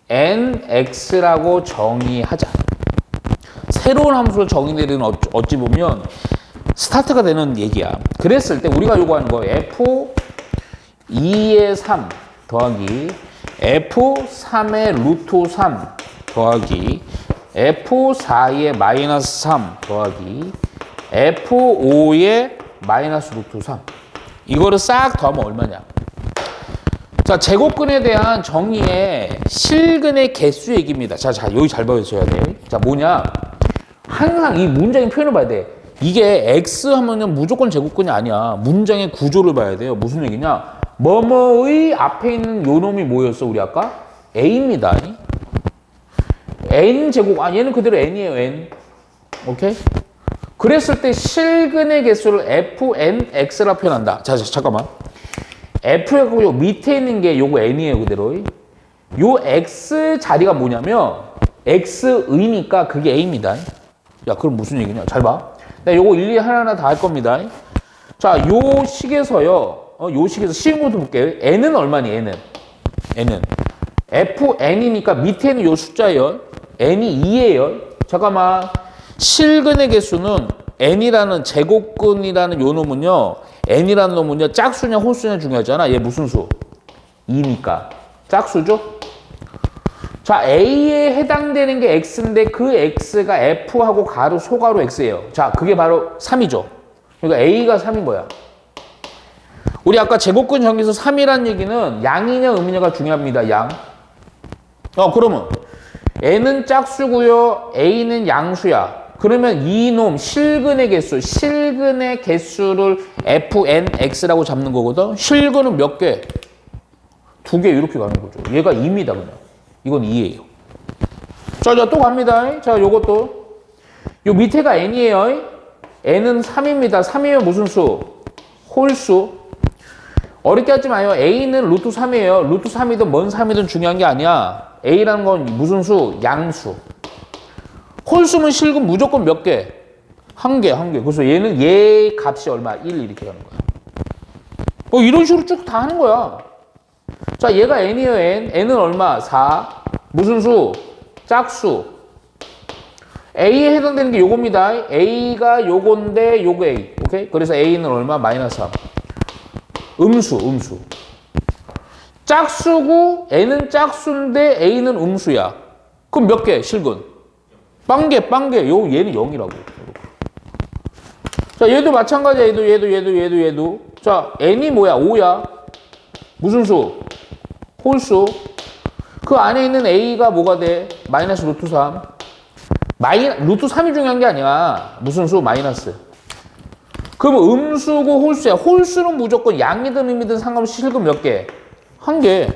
fnx라고 정의하자. 새로운 함수를 정의내리는 어찌 보면 스타트가 되는 얘기야. 그랬을 때 우리가 요구하는 거 f2의 3 더하기 f3의 루트 3 더하기 f4의 마이너스 3 더하기 f5의 마이너스 루트 3 이거를 싹 더하면 얼마냐. 자, 제곱근에 대한 정의의 실근의 개수 얘기입니다. 자, 여기 잘 봐주셔야 돼. 자, 뭐냐. 항상 이 문장의 표현을 봐야 돼. 이게 x 하면은 무조건 제곱근이 아니야. 문장의 구조를 봐야 돼요. 무슨 얘기냐. 뭐뭐의 앞에 있는 요 놈이 뭐였어, 우리 아까? a입니다. n 제곱, 얘는 그대로 n이에요, n. 오케이? 그랬을 때 실근의 개수를 fnx라 표현한다. 자, 잠깐만. f하고 요 밑에 있는 게 요거 n이에요, 그대로. 요 x 자리가 뭐냐면 x의니까 그게 a입니다. 야, 그럼 무슨 얘기냐? 잘 봐. 내가 요거 일일이 하나하나 다 할 겁니다. 자, 요 식에서요. 요 식에서 쉬운 것도 볼게요. n은 얼마니? n은 fn이니까 밑에 있는 요 숫자예요. n이 2예요. 잠깐만. 실근의 개수는 n이라는 제곱근이라는 요 놈은요. n이라는 놈은요. 짝수냐 홀수냐 중요하잖아. 얘 무슨 수? 2니까. 짝수죠? 자, A에 해당되는 게 X인데 그 X가 F하고 가로, 소가로 X예요. 자, 그게 바로 3이죠. 그러니까 A가 3인 거야. 우리 아까 제곱근 정의에서 3이라는 얘기는 양이냐 음이냐가 중요합니다. 양. 그러면 N은 짝수고요. A는 양수야. 그러면 이놈 실근의 개수를 FNX라고 잡는 거거든. 실근은 몇 개? 2개 이렇게 가는 거죠. 얘가 2입니다, 그냥. 이건 2예요. 자, 또 갑니다. 자, 요것도. 요 밑에가 n이에요. n은 3입니다. 3이면 무슨 수? 홀수. 어렵게 하지 마요. a는 루트 3이에요. 루트 3이든 뭔 3이든 중요한 게 아니야. a라는 건 무슨 수? 양수. 홀수면 실근 무조건 몇 개? 한 개. 그래서 얘는 얘 값이 얼마? 1 이렇게 가는 거야. 이런 식으로 쭉 다 하는 거야. 자, 얘가 n이에요, n. n은 얼마? 4. 무슨 수? 짝수. a에 해당되는 게 요겁니다. a가 요건데 요거 a. 오케이? 그래서 a는 얼마? 마이너스 3. 음수. 짝수고 n은 짝수인데 a는 음수야. 그럼 몇 개? 실근. 빵개. 얘는 0이라고. 자, 얘도 마찬가지야. 얘도. 자, n이 뭐야? 5야. 무슨 수? 홀수. 그 안에 있는 a가 뭐가 돼? 마이너스 루트 3. 루트 3이 중요한 게 아니야. 무슨 수? 마이너스. 그럼 음수고 홀수야. 홀수는 무조건 양이든 음이든 상관없이 실근 몇 개? 한 개.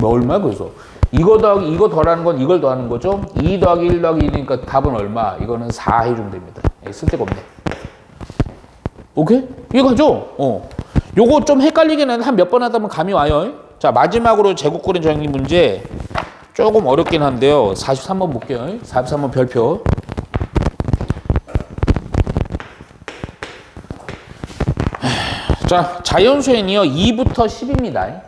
얼마야, 그래서? 이거 더하기 이거 더라는 건 이걸 더하는 거죠? 2 더하기 1 더하기 1이니까 답은 얼마? 이거는 4 해주면 됩니다. 쓸데가 없네. 오케이? 이해가죠? 요거 좀 헷갈리긴 한데 한 몇 번 하다 보면 감이 와요. 자, 마지막으로 제곱근의 정의 문제. 조금 어렵긴 한데요. 43번 볼게요. 43번 별표. 자, 자연수 n이요 2부터 10입니다.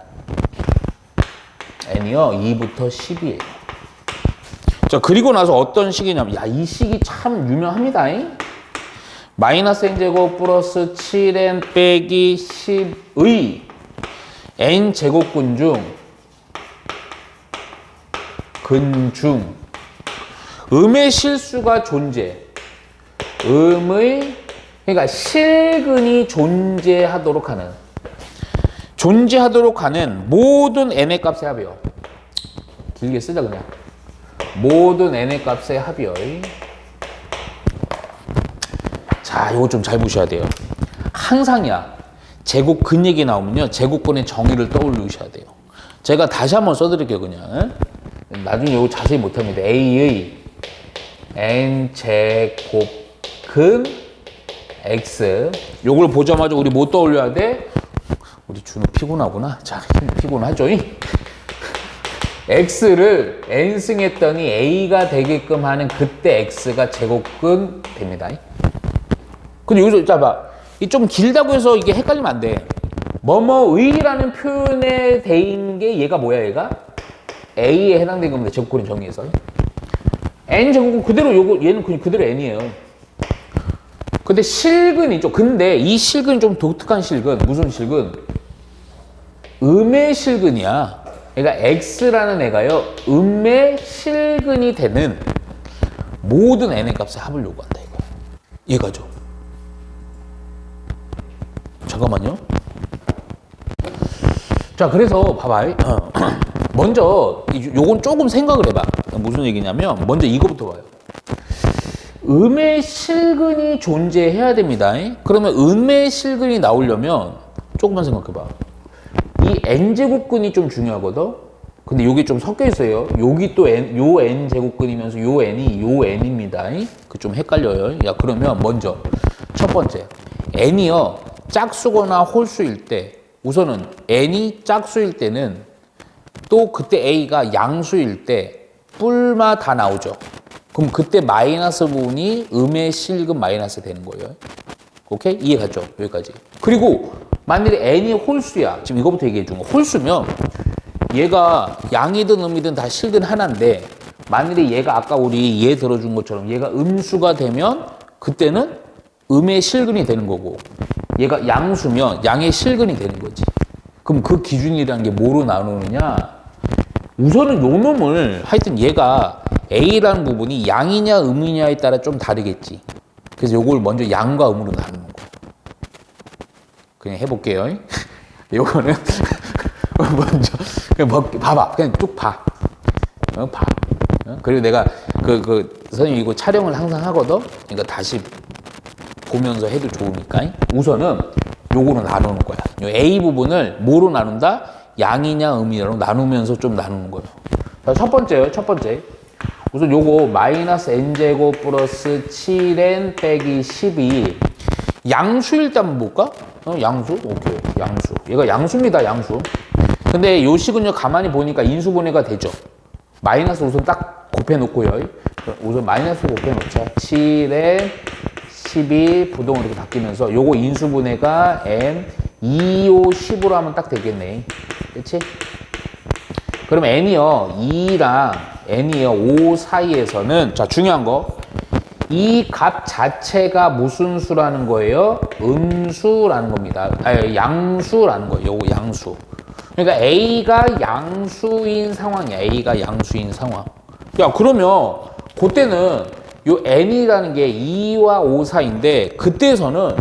n이요 2부터 10이에요. 자, 그리고 나서 어떤 식이냐면, 야, 이 식이 참 유명합니다. 마이너스 n제곱 플러스 7n 빼기 10의 n제곱근 중 근중 음의 실수가 존재. 그러니까 실근이 존재하도록 하는 모든 n의 값의 합이요. 길게 쓰자 그냥. 모든 n의 값의 합이요. 자, 이거 좀 잘 보셔야 돼요. 항상이야. 제곱근 얘기 나오면요, 제곱근의 정의를 떠올리셔야 돼요. 제가 다시 한번 써드릴게요, 그냥. 나중에 이거 자세히 못합니다. a의 n제곱근 x. 요걸 보자마자 우리 뭐 떠올려야 돼? 우리 준우 피곤하구나. 자, 피곤하죠? x를 n승 했더니 a가 되게끔 하는 그때 x가 제곱근 됩니다. 근데 여기서 봐. 이 좀 길다고 해서 이게 헷갈리면 안 돼. 뭐뭐의라는 표현에 대인 게 얘가 뭐야, 얘가? a에 해당되는 겁니다. 제곱근의 정의에서. n 제곱근 그대로 얘는 그대로 n이에요. 근데 실근이죠. 근데 이 실근이 좀 독특한 실근. 무슨 실근? 음의 실근이야. 그러니까 x라는 애가요, 음의 실근이 되는 모든 n의 값의 합을 요구한다, 이거. 얘가죠. 잠깐만요. 자, 그래서 봐봐. 먼저 요건 조금 생각을 해봐. 무슨 얘기냐면 먼저 이거부터 봐요. 음의 실근이 존재해야 됩니다. 그러면 음의 실근이 나오려면 조금만 생각해봐. 이 n제곱근이 좀 중요하거든. 근데 요게 좀 섞여 있어요. 여기 또 요 n제곱근이면서 요 n이 요 n입니다. 그 좀 헷갈려요. 야, 그러면 먼저 첫 번째, n이요 짝수거나 홀수일 때, 우선은 n이 짝수일 때는 또 그때 a가 양수일 때 뿔마 다 나오죠. 그럼 그때 마이너스 부분이 음의 실근 마이너스 되는 거예요. 오케이? 이해 갔죠? 여기까지. 그리고 만일에 n이 홀수야. 지금 이거부터 얘기해 준 거. 홀수면 얘가 양이든 음이든 다 실근 하나인데, 만일에 얘가 아까 우리 얘 들어준 것처럼 얘가 음수가 되면 그때는 음의 실근이 되는 거고, 얘가 양수면 양의 실근이 되는 거지. 그럼 그 기준이라는 게 뭐로 나누느냐? 우선은 요 놈을, 하여튼 얘가 A라는 부분이 양이냐 음이냐에 따라 좀 다르겠지. 그래서 요걸 먼저 양과 음으로 나누는 거야. 그냥 해볼게요. 요거는 먼저 그냥 봐봐. 그냥 쭉 봐. 봐. 그리고 내가 선생님 이거 촬영을 항상 하거든. 그러니까 다시 보면서 해도 좋으니까. 우선은 요거로 나누는 거야. 요 A 부분을 뭐로 나눈다? 양이냐 음이냐로 나누면서 좀 나누는 거예요. 자, 첫 번째요. 첫 번째. 우선 요거 마이너스 n제곱 플러스 7n 빼기 12 양수일 때 한번 볼까? 양수? 오케이. 양수. 얘가 양수입니다. 양수. 근데 요 식은요 가만히 보니까 인수분해가 되죠. 마이너스 우선 딱 곱해놓고요. 우선 마이너스 곱해놓자. 7n 12 부동으로 이렇게 바뀌면서 요거 인수분해가 n 2, 5, 10으로 하면 딱 되겠네. 그치? 그럼 n이요 2랑 n이요 5 사이에서는, 자, 중요한 거, 이 값 자체가 무슨 수라는 거예요? 음수라는 겁니다. 아니, 양수라는 거예요. 요거 양수. 그러니까 a가 양수인 상황이야. a가 양수인 상황. 야, 그러면 그때는 요 n이라는 게 2와 5 사이인데, 그때에서는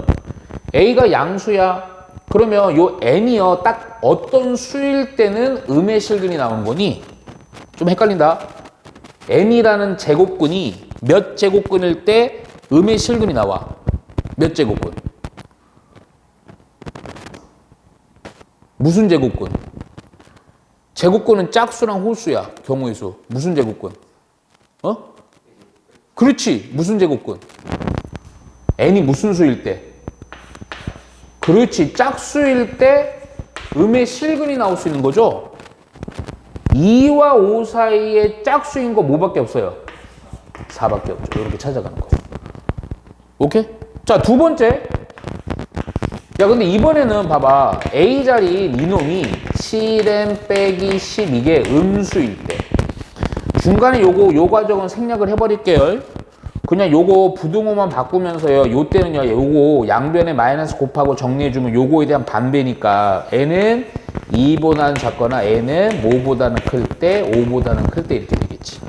a가 양수야. 그러면 요 n이요 딱 어떤 수일 때는 음의 실근이 나오는 거니? 좀 헷갈린다. n이라는 제곱근이 몇 제곱근일 때 음의 실근이 나와? 몇 제곱근? 무슨 제곱근? 제곱근은 짝수랑 홀수야. 경우의 수. 무슨 제곱근? 그렇지. 무슨 제곱근? n이 무슨 수일 때? 그렇지. 짝수일 때 음의 실근이 나올 수 있는 거죠. 2와 5 사이에 짝수인 거 뭐밖에 없어요? 4밖에 없죠. 이렇게 찾아가는 거예요. 오케이? 자, 두 번째. 야, 근데 이번에는 봐봐. A자리인 이놈이 7n 빼기 10 이게 음수일 때. 중간에 요 과정은 생략을 해버릴게요. 그냥 요거 부등호만 바꾸면서요. 요 때는요. 요거 양변에 마이너스 곱하고 정리해주면 요거에 대한 반배니까 n은 2보다는 작거나 n은 뭐보다는 클 때, 5보다는 클 때 이렇게 되겠지.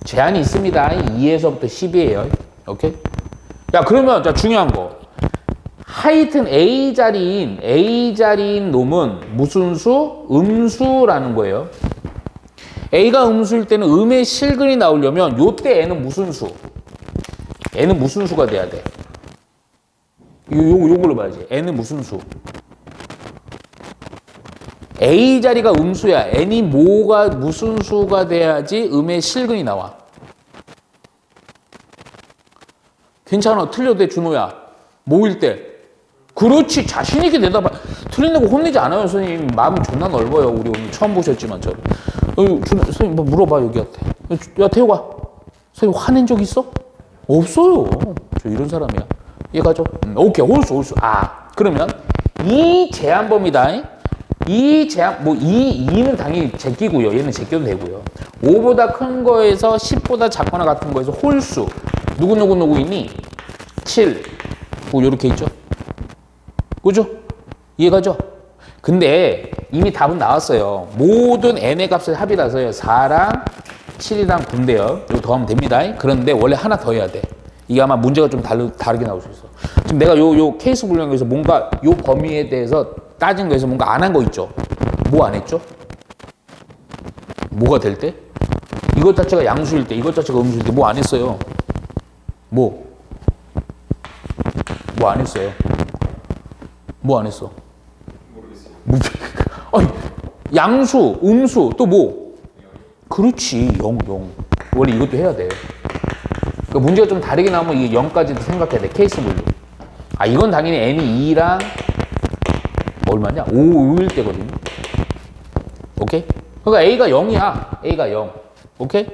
제한이 있습니다. 2에서부터 10이에요. 오케이? 야, 그러면 자 중요한 거. 하여튼 A자리인 놈은 무슨 수? 음수라는 거예요. A가 음수일 때는 음의 실근이 나오려면 요때 N은 무슨 수? N은 무슨 수가 돼야 돼? 요걸로 봐야지. N은 무슨 수? A자리가 음수야. N이 뭐가 무슨 수가 돼야지 음의 실근이 나와. 괜찮아. 틀려도 돼, 준호야. 뭐일 때? 그렇지. 자신있게 대답하. 틀린다고 혼내지 않아요, 선생님. 마음이 존나 넓어요. 우리 오늘 처음 보셨지만 저를. 선생님 뭐 물어봐, 여기한테. 야, 태호가. 선생님 화낸 적 있어? 없어요. 저 이런 사람이야. 얘가죠? 오케이. 홀수. 아, 그러면 이 제한 범위다. 이 제한, 이 2는 당연히 제끼고요. 얘는 제껴도 되고요. 5보다 큰 거에서 10보다 작거나 같은 거에서 홀수. 누구 있니? 7. 요렇게 있죠? 그죠? 이해가죠? 근데 이미 답은 나왔어요. 모든 n의 값의 합이라서요. 4랑 7이랑 9인데요. 이거 더하면 됩니다. 그런데 원래 하나 더 해야 돼. 이게 아마 문제가 좀 다르게 나올 수 있어. 지금 내가 요 케이스 분량에서 뭔가 요 범위에 대해서 따진 거에서 뭔가 안 한 거 있죠? 뭐 안 했죠? 뭐가 될 때? 이것 자체가 양수일 때, 이것 자체가 음수일 때 뭐 안 했어요? 뭐 안 했어요? 뭐 안 했어? 모르겠어요. 양수, 음수, 또 뭐? 그렇지, 0. 원래 이것도 해야 돼. 그러니까 문제가 좀 다르게 나오면 이게 0까지도 생각해야 돼. 케이스 분류. 아, 이건 당연히 n이 2랑 얼마냐? 5일 때거든요. 오케이? 그러니까 a가 0이야. a가 0. 오케이?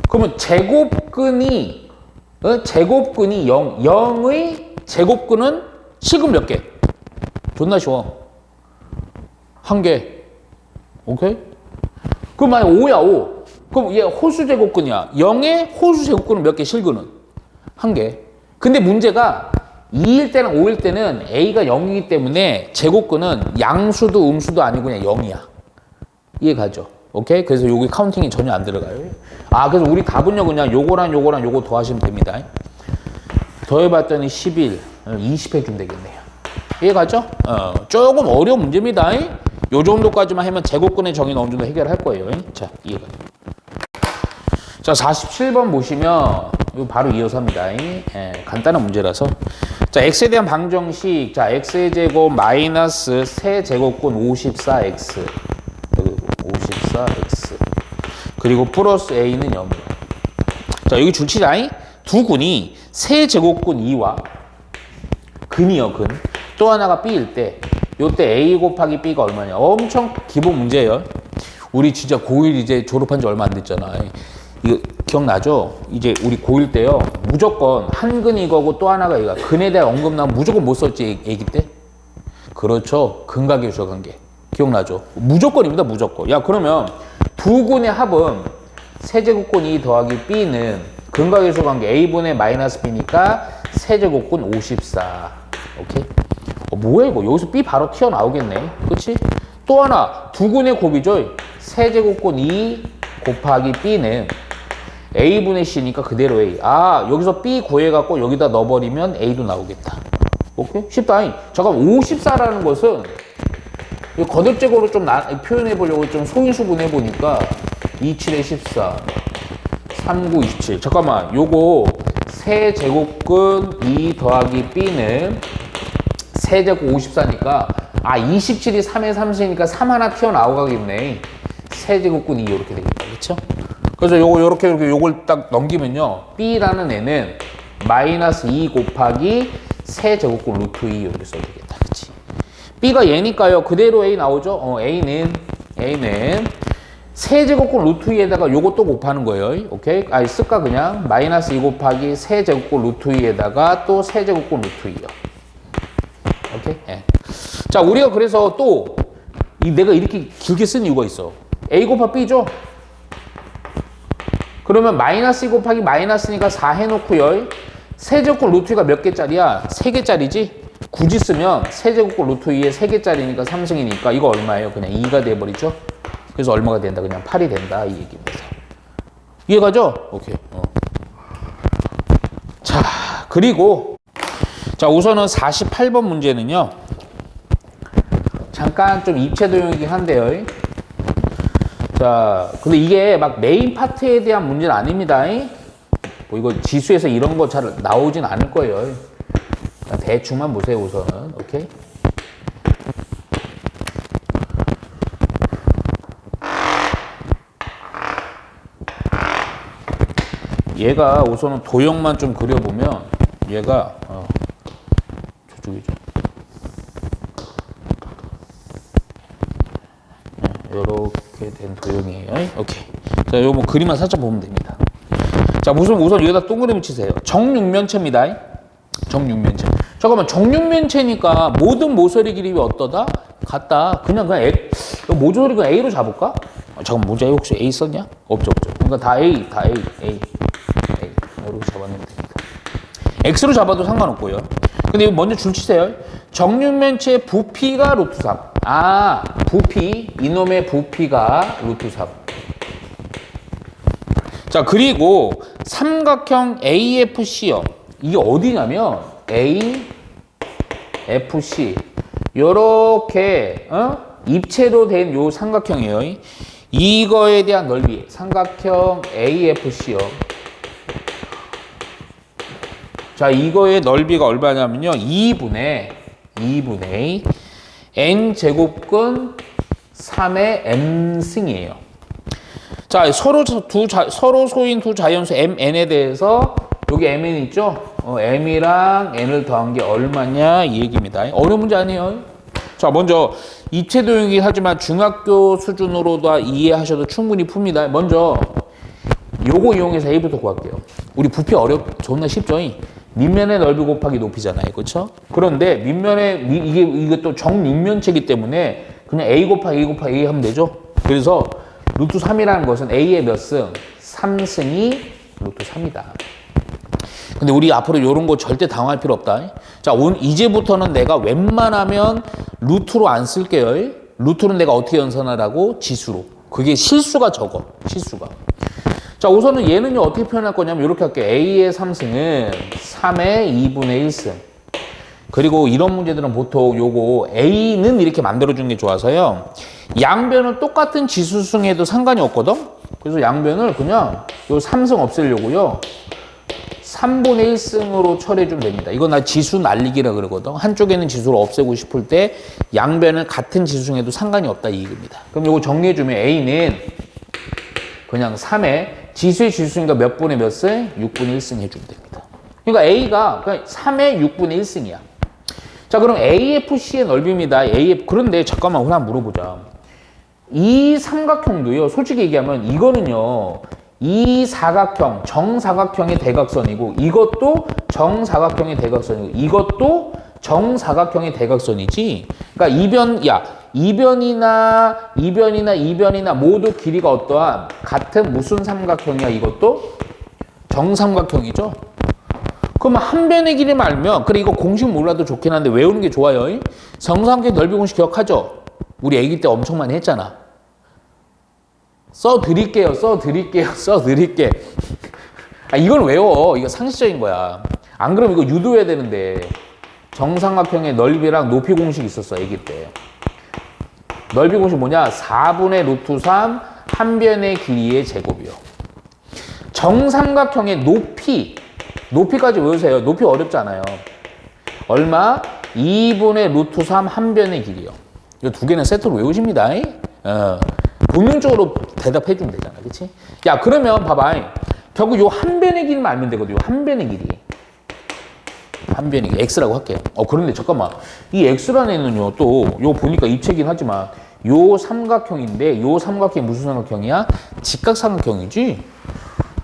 그러면 제곱근이 0. 0의 제곱근은 실근 몇 개? 존나 쉬워. 1개. 오케이? 그럼 만약 5야, 5. 그럼 얘 호수 제곱근이야. 0의 호수 제곱근은 몇 개? 실근은? 1개. 근데 문제가 2일 때랑 5일 때는 A가 0이기 때문에 제곱근은 양수도 음수도 아니고 그냥 0이야. 이해가죠? 오케이? 그래서 여기 카운팅이 전혀 안 들어가요. 아, 그래서 우리 답은요, 그냥 요거랑 요거 더하시면 됩니다. 더해봤더니 11, 20 해주면 되겠네요. 이해가죠? 조금 어려운 문제입니다. 요 정도까지만 하면 제곱근의 정의는 어느 정도 해결할 거예요. 자, 이해가. 자, 47번 보시면 이거 바로 이어서 합니다. 간단한 문제라서. 자, x에 대한 방정식. 자, x의 제곱 마이너스 세제곱근 54x. 그리고 54x. 그리고 플러스 a는 0이에요. 자, 여기 줄치자. 두 근이 세제곱근 2와 근이요, 근. 또 하나가 b일 때, 요때 a 곱하기 b가 얼마냐. 엄청 기본 문제예요. 우리 진짜 고1 이제 졸업한 지 얼마 안 됐잖아. 이거 기억나죠? 이제 우리 고1 때요. 무조건 한 근이 이거고 또 하나가 이거. 근에 대한 언급 나오면 무조건 못 썼지, 애기 때? 그렇죠. 근각의 수학관계. 기억나죠? 무조건입니다, 무조건. 야, 그러면 두 근의 합은 세제곱근 2 더하기 b는 근각의 수관계 a분의 마이너스 b니까 세제곱근 54. 오케이? 뭐야 이거? 여기서 b 바로 튀어나오겠네. 그치? 또 하나 두 근의 곱이죠. 세제곱근 2 곱하기 b는 a분의 c니까 그대로 a. 아, 여기서 b 구해갖고 여기다 넣어버리면 a도 나오겠다. 오케이? 쉽다. 잠깐 54라는 것은 거듭제곱으로 좀 표현해보려고 좀 소인수분해보니까 27에 14 39, 27. 잠깐만, 요거 세제곱근 2 더하기 b는 세제곱 54니까 27이 3에 30이니까 3 하나 튀어나오겠네. 세제곱근 2 이렇게 되겠다. 그쵸? 그래서 요걸 딱 넘기면요. b라는 애는 마이너스 2 곱하기 세제곱근 루트 2 이렇게 써야 되겠다. 그치? b가 얘니까요. 그대로 a 나오죠? a는 세제곱근 루트 2에다가 요거 또 곱하는 거예요. 오케이? 쓸까 그냥? 마이너스 2 곱하기 세제곱근 루트 2에다가 또 세제곱근 루트 2요. 오케이? 예. 자, 우리가 그래서 또 내가 이렇게 길게 쓴 이유가 있어. A 곱하기 B죠? 그러면 마이너스 2 곱하기 마이너스니까 4 해놓고요. 세제곱꼴 루트 2가 몇 개짜리야? 3개짜리지? 굳이 쓰면 세제곱꼴 루트 2에 3개짜리니까 3승이니까 이거 얼마예요? 그냥 2가 돼버리죠? 그래서 얼마가 된다? 그냥 8이 된다 이 얘기입니다. 이해가죠? 오케이. 자, 그리고 자 우선은 48번 문제는요. 잠깐 좀 입체도형이긴 한데요. 자, 근데 이게 막 메인 파트에 대한 문제는 아닙니다. 뭐 이거 지수에서 이런 거 잘 나오진 않을 거예요. 대충만 보세요, 우선은. 오케이? 얘가 우선은 도형만 좀 그려보면 얘가 저쪽이죠. 이렇게 된 도형이에요. 오케이. 자, 요거 뭐 그림만 살짝 보면 됩니다. 자, 우선 여기다 동그라미 치세요. 정육면체입니다. 정육면체. 잠깐만, 정육면체니까 모든 모서리 길이 어떠다? 같다. 그냥 모서리가 A로 잡을까? 잠깐만, 모자에 혹시 A 썼냐? 없죠. 그러니까 다 A. 이렇게 잡아내면 됩니다. X로 잡아도 상관없고요. 근데 이거 먼저 줄 치세요. 정육면체 부피가 루트 3. 아, 부피. 이놈의 부피가 루트 3. 자, 그리고 삼각형 AFC요. 이게 어디냐면 AFC. 요렇게 입체로 된 요 삼각형이에요. 이거에 대한 넓이. 삼각형 AFC요. 자, 이거의 넓이가 얼마냐면요. 2분의 n제곱근 3의 m승이에요. 자, 서로 소인 두 자연수 mn에 대해서 여기 mn 있죠? m이랑 n을 더한 게 얼마냐 이 얘기입니다. 어려운 문제 아니에요. 자, 먼저 입체도형이긴 하지만 중학교 수준으로도 이해하셔도 충분히 풉니다. 먼저 요거 이용해서 A부터 구할게요. 우리 부피 존나 쉽죠? 밑면의 넓이 곱하기 높이잖아요. 그렇죠? 그런데 이게 또 정육면체이기 때문에 그냥 A 곱하기 A 하면 되죠? 그래서 루트 3이라는 것은 A의 몇 승? 3승이 루트 3이다. 근데 우리 앞으로 이런 거 절대 당황할 필요 없다. 자, 이제부터는 내가 웬만하면 루트로 안 쓸게요. 루트는 내가 어떻게 연산하라고? 지수로. 그게 실수가 적어. 실수가. 자, 우선은 얘는요, 어떻게 표현할 거냐면, 이렇게 할게요. A의 3승은 3의 2분의 1승. 그리고 이런 문제들은 보통 요거 A는 이렇게 만들어주는 게 좋아서요. 양변은 똑같은 지수승에도 상관이 없거든? 그래서 양변을 그냥 요 3승 없애려고요. 3분의 1승으로 처리해주면 됩니다. 이건 나 지수 날리기라 그러거든. 한쪽에는 지수를 없애고 싶을 때 양변을 같은 지수승에도 상관이 없다 이 얘기입니다. 그럼 요거 정리해주면 A는 그냥 3의 지수의 지수승이니까 몇 분의 몇 승? 6분의 1승 해주면 됩니다. 그러니까 A가 그냥 3의 6분의 1승이야. 자, 그럼 AFC의 넓이입니다. 그런데 잠깐만 하나 물어보자. 이 삼각형도요. 솔직히 얘기하면 이거는요. 이 사각형, 정사각형의 대각선이고 이것도 정사각형의 대각선이고 이것도 정사각형의 대각선이지. 그러니까 이변이나 모두 길이가 어떠한 같은 무슨 삼각형이야? 이것도 정삼각형이죠. 그러면 한 변의 길이만 알면 그래 이거 공식 몰라도 좋긴 한데 외우는 게 좋아요. 정사각형 넓이 공식 기억하죠? 우리 아기 때 엄청 많이 했잖아. 써드릴게. 이건 외워. 이거 상식적인 거야. 안 그러면 이거 유도해야 되는데. 정삼각형의 넓이랑 높이 공식이 있었어, 아기 때. 넓이 공식 뭐냐? 4분의 루트 3 한 변의 길이의 제곱이요. 정삼각형의 높이까지 외우세요. 높이 어렵잖아요. 얼마? 2분의 루트 3 한 변의 길이요. 이 두 개는 세트로 외우십니다. 본능적으로 대답해 주면 되잖아. 그치? 야, 그러면 봐봐. 결국 요 한 변의 길이만 알면 되거든. 요 한 변의 길이. 한 변의 길이. X라고 할게요. 그런데 잠깐만. 이 X라는 애는요, 또, 요 보니까 입체긴 하지만, 요 삼각형인데, 요 삼각형이 무슨 삼각형이야? 직각삼각형이지?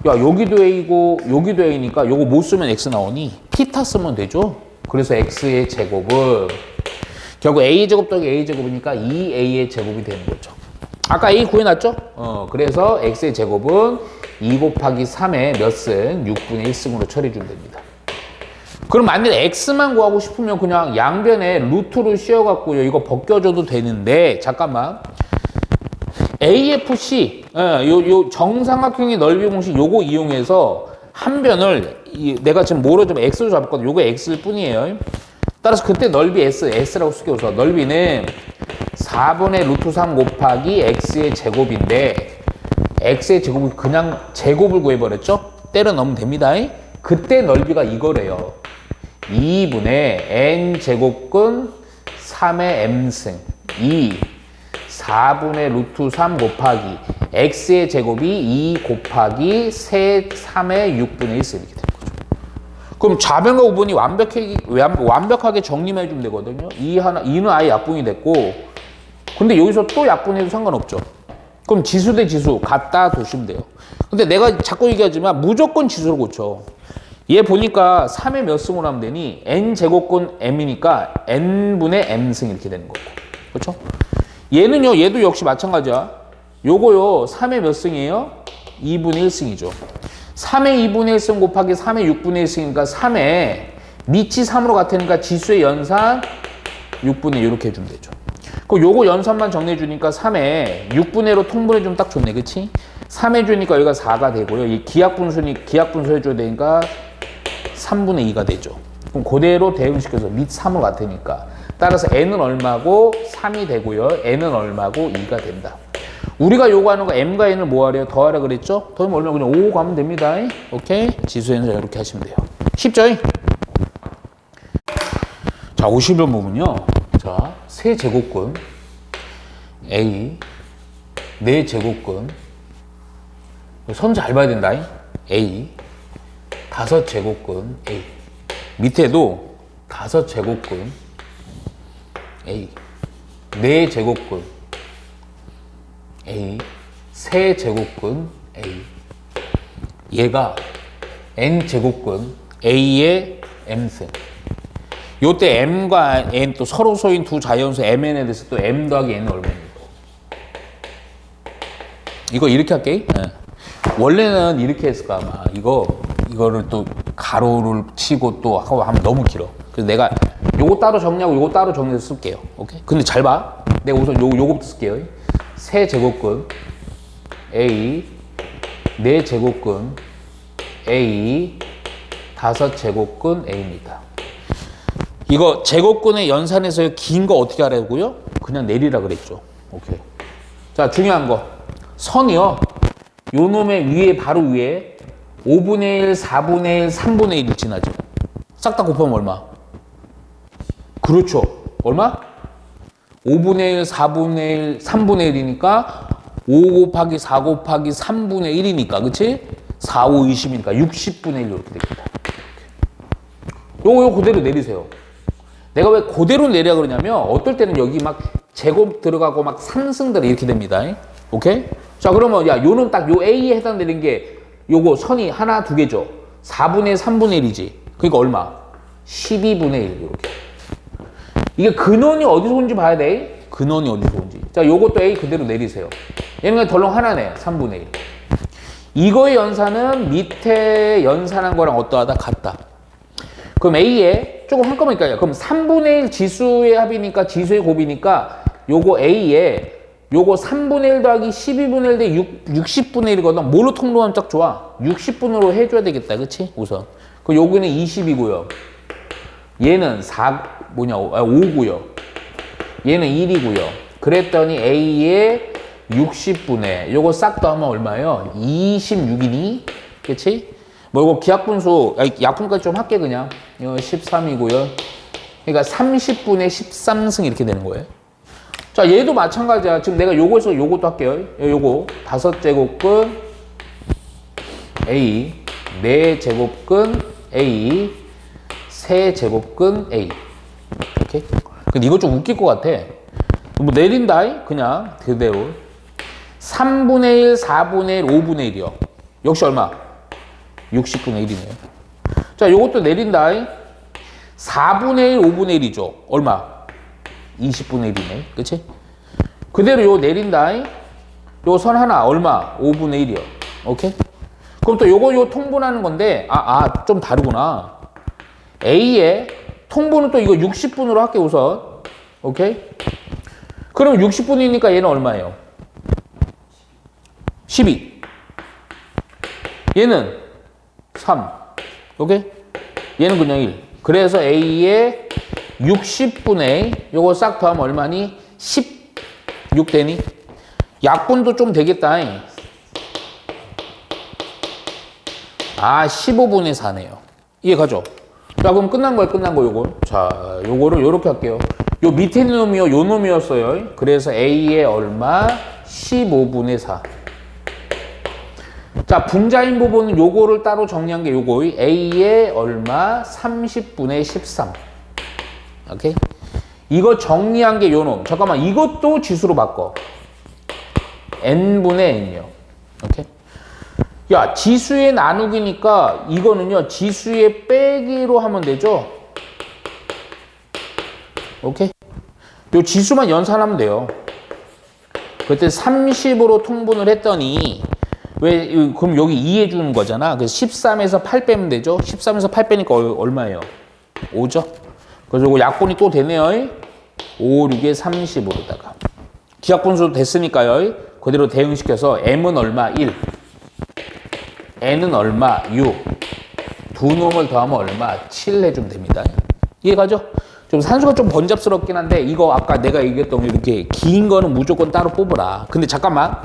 야, 여기도 A고, 여기도 A니까, 요거 못 쓰면 X 나오니, 피타 쓰면 되죠? 그래서 X의 제곱은 결국 a제곱 더하기 a제곱이니까 2a의 제곱이 되는 거죠. 아까 a 구해놨죠? 그래서 x의 제곱은 2 곱하기 3의 몇 승? 6분의 1승으로 처리해주면 됩니다. 그럼 만약에 x만 구하고 싶으면 그냥 양변에 루트로 씌워갖고요. 이거 벗겨줘도 되는데, 잠깐만. AFC, 요 정삼각형의 넓이 공식 요거 이용해서 한 변을, 내가 지금 뭐로 좀 x로 잡았거든. 요거 x일 뿐이에요. 따라서 그때 넓이 s라고 쓸게요. 넓이는 4분의 루트 3 곱하기 x의 제곱인데, x의 제곱을 그냥 제곱을 구해버렸죠? 때려 넣으면 됩니다. 그때 넓이가 이거래요. 2분의 n제곱근 3의 m승 4분의 루트 3 곱하기 x의 제곱이 2 곱하기 3의 6분의 1승 이렇게 되는 거죠. 그럼 좌변과 우변이 완벽하게 정리만 해주면 되거든요. 2는 아예 약분이 됐고, 근데 여기서 또 약분해도 상관없죠. 그럼 지수 대 지수 갖다 두시면 돼요. 근데 내가 자꾸 얘기하지만 무조건 지수로 고쳐. 얘 보니까 3의 몇 승으로 하면 되니 n제곱근 m이니까 n분의 m승 이렇게 되는 거고. 그렇죠? 얘는요, 얘도 역시 마찬가지야. 요거요, 3의 몇 승이에요? 2분의 1승이죠. 3의 2분의 1승 곱하기 3의 6분의 1승이니까 3의 밑이 3으로 같으니까 지수의 연산 6분의 1 이렇게 해주면 되죠. 그럼 요거 연산만 정리해주니까 3의 6분의 1로 통분해주면 딱 좋네, 그치? 3 해주니까 여기가 4가 되고요. 이 기하분수 해줘야 되니까 3분의 2가 되죠. 그럼 그대로 대응시켜서 밑 3으로 같으니까. 따라서 n은 얼마고 3이 되고요. n은 얼마고 2가 된다. 우리가 요구하는 거 m과 n을 뭐 하래요? 더하라 그랬죠? 더하면 얼마? 그냥 5 가면 됩니다. 오케이? 지수연산 이렇게 하시면 돼요. 쉽죠? 자, 50번 보면요. 자, 세 제곱근 A, 네 제곱근 선 잘 봐야 된다. A, 5제곱근 A. 밑에도 5제곱근 A, 4제곱근 A, 3제곱근 A. 얘가 N제곱근 A의 M승. 요때 M과 N 또 서로 소인 두 자연수 MN에 대해서 또 M 더하기 N은 얼마입니까? 이거 이렇게 할게. 네. 원래는 이렇게 했을까 아마. 이거를 또 가로를 치고 또 하고 하면 너무 길어. 그래서 내가 요거 따로 정리하고 요거 따로 정리해서 쓸게요. 오케이? 근데 잘 봐. 내가 우선 요거부터 쓸게요. 세 제곱근 A, 4제곱근 A, 5제곱근 A입니다. 이거 제곱근의 연산에서 긴 거 어떻게 하라고요? 그냥 내리라 그랬죠. 오케이. 자, 중요한 거. 선이요. 요 놈의 위에, 바로 위에 5분의 1, 4분의 1, 3분의 1을 지나죠. 싹 다 곱하면 얼마? 그렇죠. 얼마? 5분의 1, 4분의 1, 3분의 1이니까 5 곱하기 4 곱하기 3분의 1이니까, 그치? 4, 5, 20이니까 60분의 1 이렇게 됩니다. 요거 그대로 내리세요. 내가 왜 그대로 내려 그러냐면 어떨 때는 여기 막 제곱 들어가고 막 3승들 이렇게 됩니다. 오케이? 자, 그러면 야, 요는 딱 요 A에 해당되는 게 요거 선이 하나, 두 개죠. 4분의 3분의 1이지. 그러니까 얼마? 12분의 1 이렇게. 이게 근원이 어디서 온지 봐야 돼. 근원이 어디서 온지. 자, 요것도 A 그대로 내리세요. 얘는 그냥 덜렁 하나네. 3분의 1. 이거의 연산은 밑에 연산한 거랑 어떠하다? 같다. 그럼 A에 조금 한꺼번에 그럼 3분의 1 지수의 합이니까 지수의 곱이니까 요거 A에 요거 3분의 1 더하기 12분의 1 대 60분의 1이거든. 뭘로 통로하면 딱 좋아? 60분으로 해줘야 되겠다. 그치? 우선. 그 요거는 20이고요. 얘는 5고요. 얘는 1이고요. 그랬더니 A에 60분의 요거 싹 더하면 얼마예요? 26이니? 그치? 뭐 이거 기하분수, 약분까지 좀 할게 그냥. 이거 13이고요. 그러니까 30분의 13승 이렇게 되는 거예요. 자, 얘도 마찬가지야. 지금 내가 요거에서 요것도 할게요. 요거 5제곱근 A, 4제곱근 A, 3제곱근 A. 이렇게. 근데 이거 좀 웃길 것 같아. 뭐 내린다. 그냥 그대로. 3분의 1, 4분의 1, 5분의 1이요. 역시 얼마? 60분의 1이네요. 자, 요것도 내린다. 4분의 1, 5분의 1이죠. 얼마? 20분의 1이네. 그치? 그대로 요 내린다. 요 선 하나 얼마? 5분의 1이요. 오케이? 그럼 또 요 통분하는 건데, 좀 다르구나. A의 통분은 또 이거 60분으로 할게, 우선. 오케이? 그럼 60분이니까 얘는 얼마예요? 12. 얘는 3. 오케이? 얘는 그냥 1. 그래서 A의 60분의 요거 싹 더하면 얼마니? 16 되니? 약분도 좀 되겠다. 15분의 4네요. 이해가죠? 자, 그럼 끝난 거예요, 끝난 거 요거. 자, 요거를 요렇게 할게요. 요 밑에 놈이요, 요 놈이었어요. 그래서 A의 얼마? 15분의 4. 자, 분자인 부분은 요거를 따로 정리한 게 요거. A의 얼마? 30분의 13. 오케이? 이거 정리한 게 요 놈. 잠깐만, 이것도 지수로 바꿔. n분의 n이요. 오케이? 야, 지수의 나누기니까 이거는요, 지수의 빼기로 하면 되죠? 오케이? 요 지수만 연산하면 돼요. 그때 30으로 통분을 했더니, 그럼 여기 2 해주는 거잖아. 그래서 13에서 8 빼면 되죠? 13에서 8 빼니까 얼마예요? 5죠? 그래서 이거 약분이 또 되네요. 5, 6에 30으로다가. 기하분수 됐으니까요. 그대로 대응시켜서 m은 얼마? 1. n은 얼마? 6. 두 놈을 더하면 얼마? 7 해주면 됩니다. 이해가죠? 좀 산수가 좀 번잡스럽긴 한데 이거 아까 내가 얘기했던 이렇게 긴 거는 무조건 따로 뽑으라. 근데 잠깐만.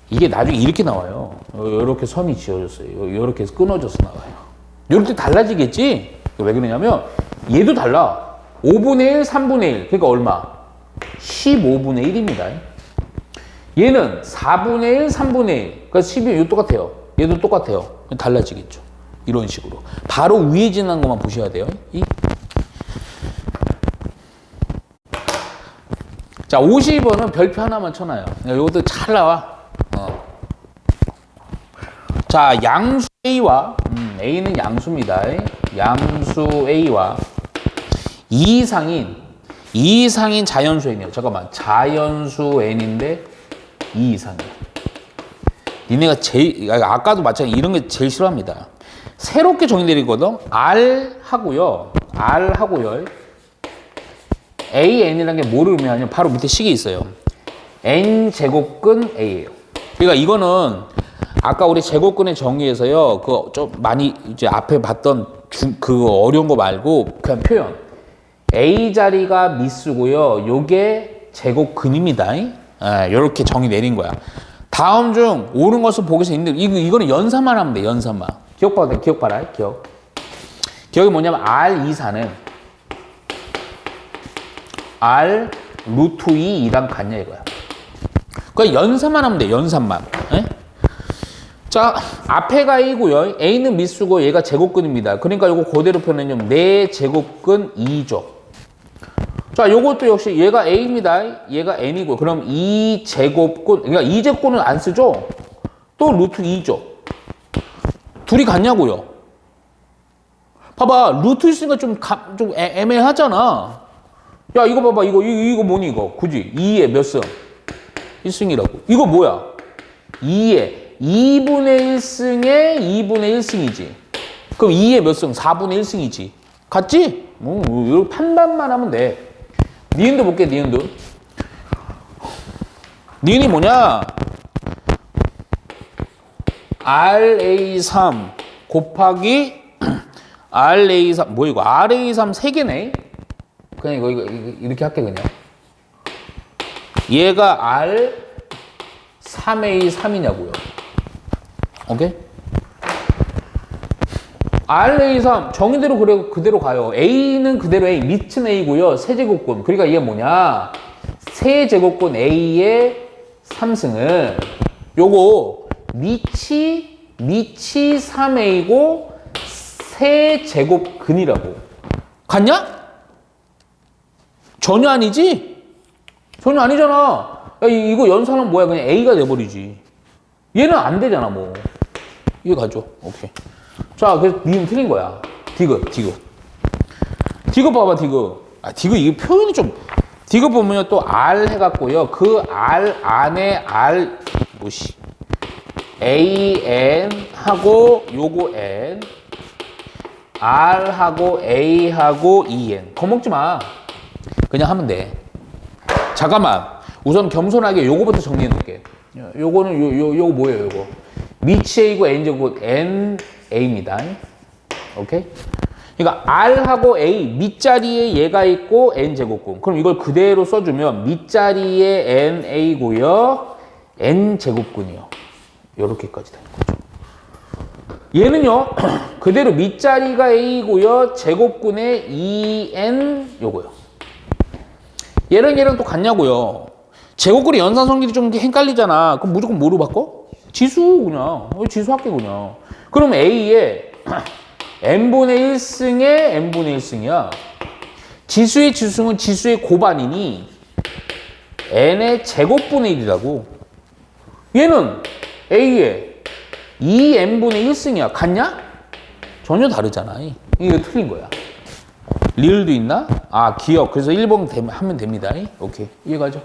이게 나중에 이렇게 나와요. 이렇게 선이 지어졌어요. 이렇게 끊어져서 나와요. 이럴 때 달라지겠지? 왜 그러냐면 얘도 달라. 5분의 1, 3분의 1. 그러니까 얼마? 15분의 1입니다. 얘는 4분의 1, 3분의 1. 그러니까 12, 이거 똑같아요. 얘도 똑같아요. 달라지겠죠. 이런 식으로. 바로 위에 지난 것만 보셔야 돼요. 자, 50원은 별표 하나만 쳐놔요. 이것도 잘 나와. 자, 양수 A와, A는 양수입니다. 양수 A와 2 이상인 자연수 N이에요. 잠깐만. 자연수 N인데 2 이상이에요. 니네가 아까도 마찬가지 이런 게 제일 싫어합니다. 새롭게 정의 내리거든. R 하고요. A, N이라는 게 뭐를 의미하냐면 바로 밑에 식이 있어요. N 제곱근 A예요. 그러니까 이거는 아까 우리 제곱근의 정의에서요. 그거 좀 많이 이제 앞에 봤던 그거 어려운 거 말고 그냥 표현. A 자리가 미수고요. 요게 제곱근입니다. 요렇게 정의 내린 거야. 다음 중 옳은 것을 보기서 힘들. 이거는 연산만 하면 돼. 연산만. 기억 봐라. 기억이 뭐냐면 R 이사는 R 루트 2랑 같냐 이거야. 그냥 연산만 하면 돼. 연산만. 자, 앞에가 A고요. A는 미수고 얘가 제곱근입니다. 그러니까 요거 그대로 표현하면 4제곱근 2죠. 자, 요것도 역시 얘가 A입니다. 얘가 N이고요. 그럼 2제곱근, 그러니까 2제곱근은 안 쓰죠? 또 루트 2죠. 둘이 같냐고요? 봐봐. 루트 있으니까 좀 애매하잖아. 야, 이거 봐봐. 이거 뭐니, 이거? 그지? 2에 몇 승? 1승이라고. 이거 뭐야? 2에 2분의 1승에 2분의 1승이지. 그럼 2에 몇 승? 4분의 1승이지. 같지? 이렇게 판단만 하면 돼. 니은도 볼게, 니은도. 니은이 뭐냐? RA3 곱하기 RA3, 뭐 이거? RA3 3개네? 그냥 이거 이렇게 할게, 그냥. 얘가 R3A3이냐고요. 오케이? RA3 정의대로 그대로 가요. A는 그대로 A, 밑은 A고요. 세제곱근. 그러니까 이게 뭐냐? 세제곱근 A의 3승은 요거 밑이 3A고 세제곱근이라고. 같냐? 전혀 아니지? 전혀 아니잖아. 야, 이거 연산은 뭐야? 그냥 A가 돼버리지. 얘는 안 되잖아, 뭐. 이해 가죠? 오케이. 자, 그래서 니은 틀린 거야. 디귿 봐봐, 디귿. 디귿 이게 표현이 좀 디귿 보면요 또 R 해갖고요 그 R 안에 R 뭐시 AN 하고 요거 N R 하고 A 하고 EN 겁먹지 마. 그냥 하면 돼. 잠깐만. 우선 겸손하게 요거부터 정리해 놓을게. 요거는 요거 뭐예요, 요거? 미치 A고 N 제곱 N A입니다. 오케이? 그러니까 R하고 A 밑자리에 얘가 있고 N 제곱근. 그럼 이걸 그대로 써주면 밑자리에 N A고요. N 제곱근이요. 요렇게까지 되는 거죠. 얘는요. 그대로 밑자리가 A고요. 제곱근에 EN 요거요. 얘랑 또 같냐고요. 제곱근의 연산성질이 좀 헷갈리잖아. 그럼 무조건 뭐로 바꿔? 지수 그냥. 지수 할게 그냥. 그럼 A에 n분의 1승에 n분의 1승이야. 지수의 지수는 지수의 고반이니 n의 제곱분의 1이라고. 얘는 A에 2n분의 1승이야. 같냐? 전혀 다르잖아. 이거 틀린 거야. 리을도 있나? 아, 기억. 그래서 1번 하면 됩니다. 오케이. 이해가죠?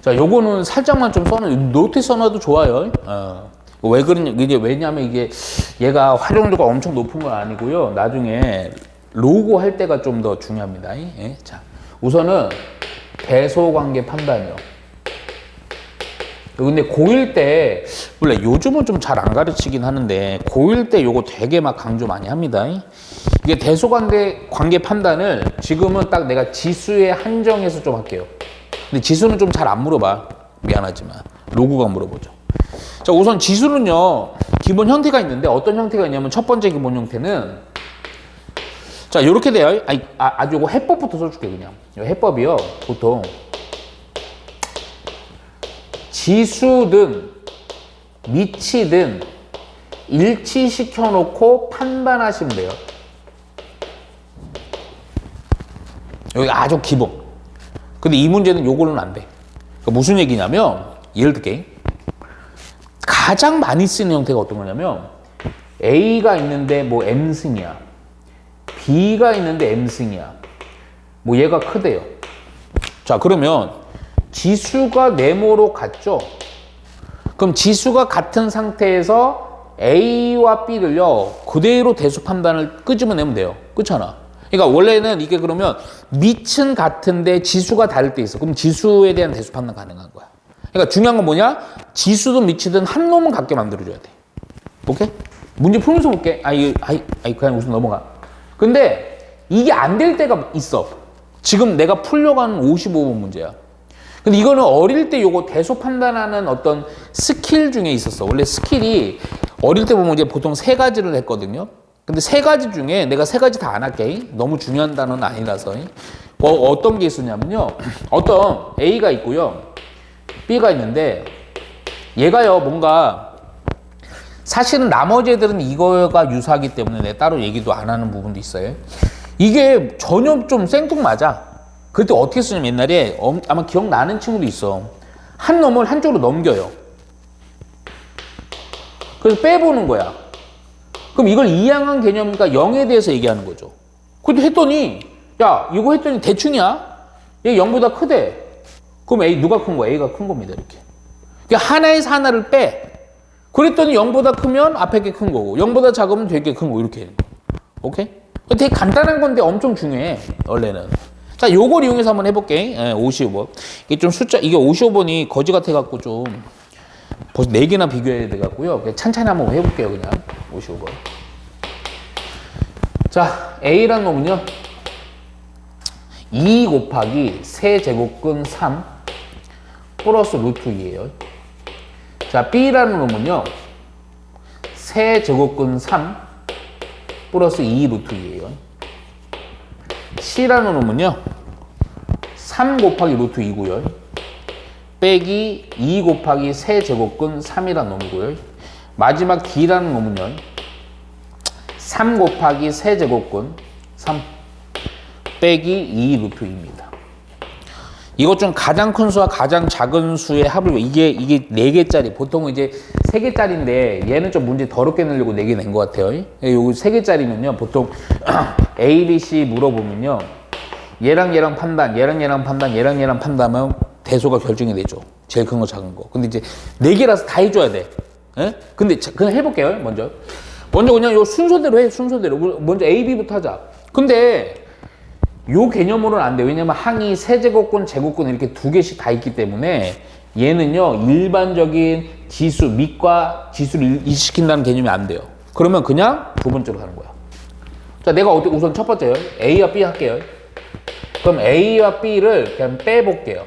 자, 요거는 살짝만 좀 노트 써놔도 좋아요. 왜 그러냐, 왜냐면 이게 얘가 활용도가 엄청 높은 건 아니고요. 나중에 로고 할 때가 좀 더 중요합니다. 예? 자, 우선은 대소관계 판단이요. 근데 고1 때, 원래 요즘은 좀 잘 안 가르치긴 하는데, 고1 때 요거 되게 막 강조 많이 합니다. 이게 대소관계 판단을 지금은 딱 내가 지수에 한정해서 좀 할게요. 근데 지수는 좀 잘 안 물어봐. 미안하지만. 로고가 물어보죠. 자, 우선 지수는요, 기본 형태가 있는데 어떤 형태가 있냐면 첫 번째 기본 형태는 자, 요렇게 돼요. 아주 요거 해법부터 써줄게, 그냥. 요 해법이요, 보통. 지수든 미치든 일치시켜 놓고 판단하시면 돼요. 여기 아주 기본. 근데 이 문제는 요거는 안 돼. 그러니까 무슨 얘기냐면, 예를 들게. 가장 많이 쓰는 형태가 어떤 거냐면, A가 있는데 뭐 M승이야. B가 있는데 M승이야. 뭐 얘가 크대요. 자, 그러면 지수가 네모로 같죠? 그럼 지수가 같은 상태에서 A와 B를요, 그대로 대수 판단을 끄집어내면 돼요. 그렇잖아. 그러니까 원래는 이게 그러면 밑은 같은데 지수가 다를 때 있어. 그럼 지수에 대한 대수 판단 가능한 거야. 그러니까 중요한 건 뭐냐? 지수든 미치든 한 놈은 같게 만들어줘야 돼. 오케이? 문제 풀면서 볼게. 그냥 우선 넘어가. 근데 이게 안 될 때가 있어. 지금 내가 풀려고 하는 55번 문제야. 근데 이거는 어릴 때 요거 대소 판단하는 어떤 스킬 중에 있었어. 원래 스킬이 어릴 때 보면 이제 보통 3가지를 했거든요. 근데 3가지 중에 내가 3가지 다 안 할게. 너무 중요한 단어는 아니라서. 어떤 게 있었냐면요. 어떤 A가 있고요. B가 있는데 얘가요 뭔가 사실은 나머지 애들은 이거가 유사하기 때문에 내가 따로 얘기도 안 하는 부분도 있어요. 이게 전혀 좀 생뚱맞아. 그때 어떻게 쓰냐면 옛날에 아마 기억나는 친구도 있어. 한 놈을 한쪽으로 넘겨요. 그래서 빼보는 거야. 그럼 이걸 이항한 개념이니까 0에 대해서 얘기하는 거죠. 그때 했더니 야 이거 했더니 대충이야. 얘 0보다 크대. 그럼 A 누가 큰 거야? A가 큰 겁니다. 이렇게. 그러니까 하나에서 하나를 빼. 그랬더니 0보다 크면 앞에 게 큰 거고 0보다 작으면 되게 큰 거 이렇게. 오케이? 되게 간단한 건데 엄청 중요해. 원래는. 자, 요걸 이용해서 한번 해볼게. 55번. 이게 좀 숫자, 이게 55번이 거지 같아갖고 좀 벌써 4개나 비교해야 돼갖고요. 찬찬히 한번 해볼게요, 그냥. 55번. 자, A라는 놈은요. 2 곱하기 세제곱근 3 플러스 루트 2예요. 자, B라는 놈은요. 세제곱근 3 플러스 2 루트 2예요. C라는 놈은요. 3 곱하기 루트 2고요. 빼기 2 곱하기 세제곱근 3이라는 놈이고요. 마지막 D라는 놈은요. 3 곱하기 세제곱근 3 빼기 2 루트 2입니다. 이것 중 가장 큰 수와 가장 작은 수의 합을 이게 4개짜리 보통은 이제 3개짜리인데 얘는 좀 문제 더럽게 내려고 4개 낸 것 같아요. 요거 3개짜리면요 보통 A, B, C 물어보면요 얘랑 판단, 얘랑 판단, 얘랑 판단하면 대소가 결정이 되죠. 제일 큰 거, 작은 거. 근데 이제 4개라서 다 해줘야 돼. 예? 근데 그냥 해볼게요, 먼저. 먼저 그냥 요 순서대로 해, 순서대로. 먼저 A, B부터 하자. 근데 요 개념으로는 안 돼. 왜냐면 항이 세제곱근, 제곱근 이렇게 2개씩 다 있기 때문에 얘는요, 일반적인 지수, 밑과 지수를 일시킨다는 개념이 안 돼요. 그러면 그냥 두 번째로 가는 거야. 자, 내가 우선 첫 번째요. A와 B 할게요. 그럼 A와 B를 그냥 빼볼게요.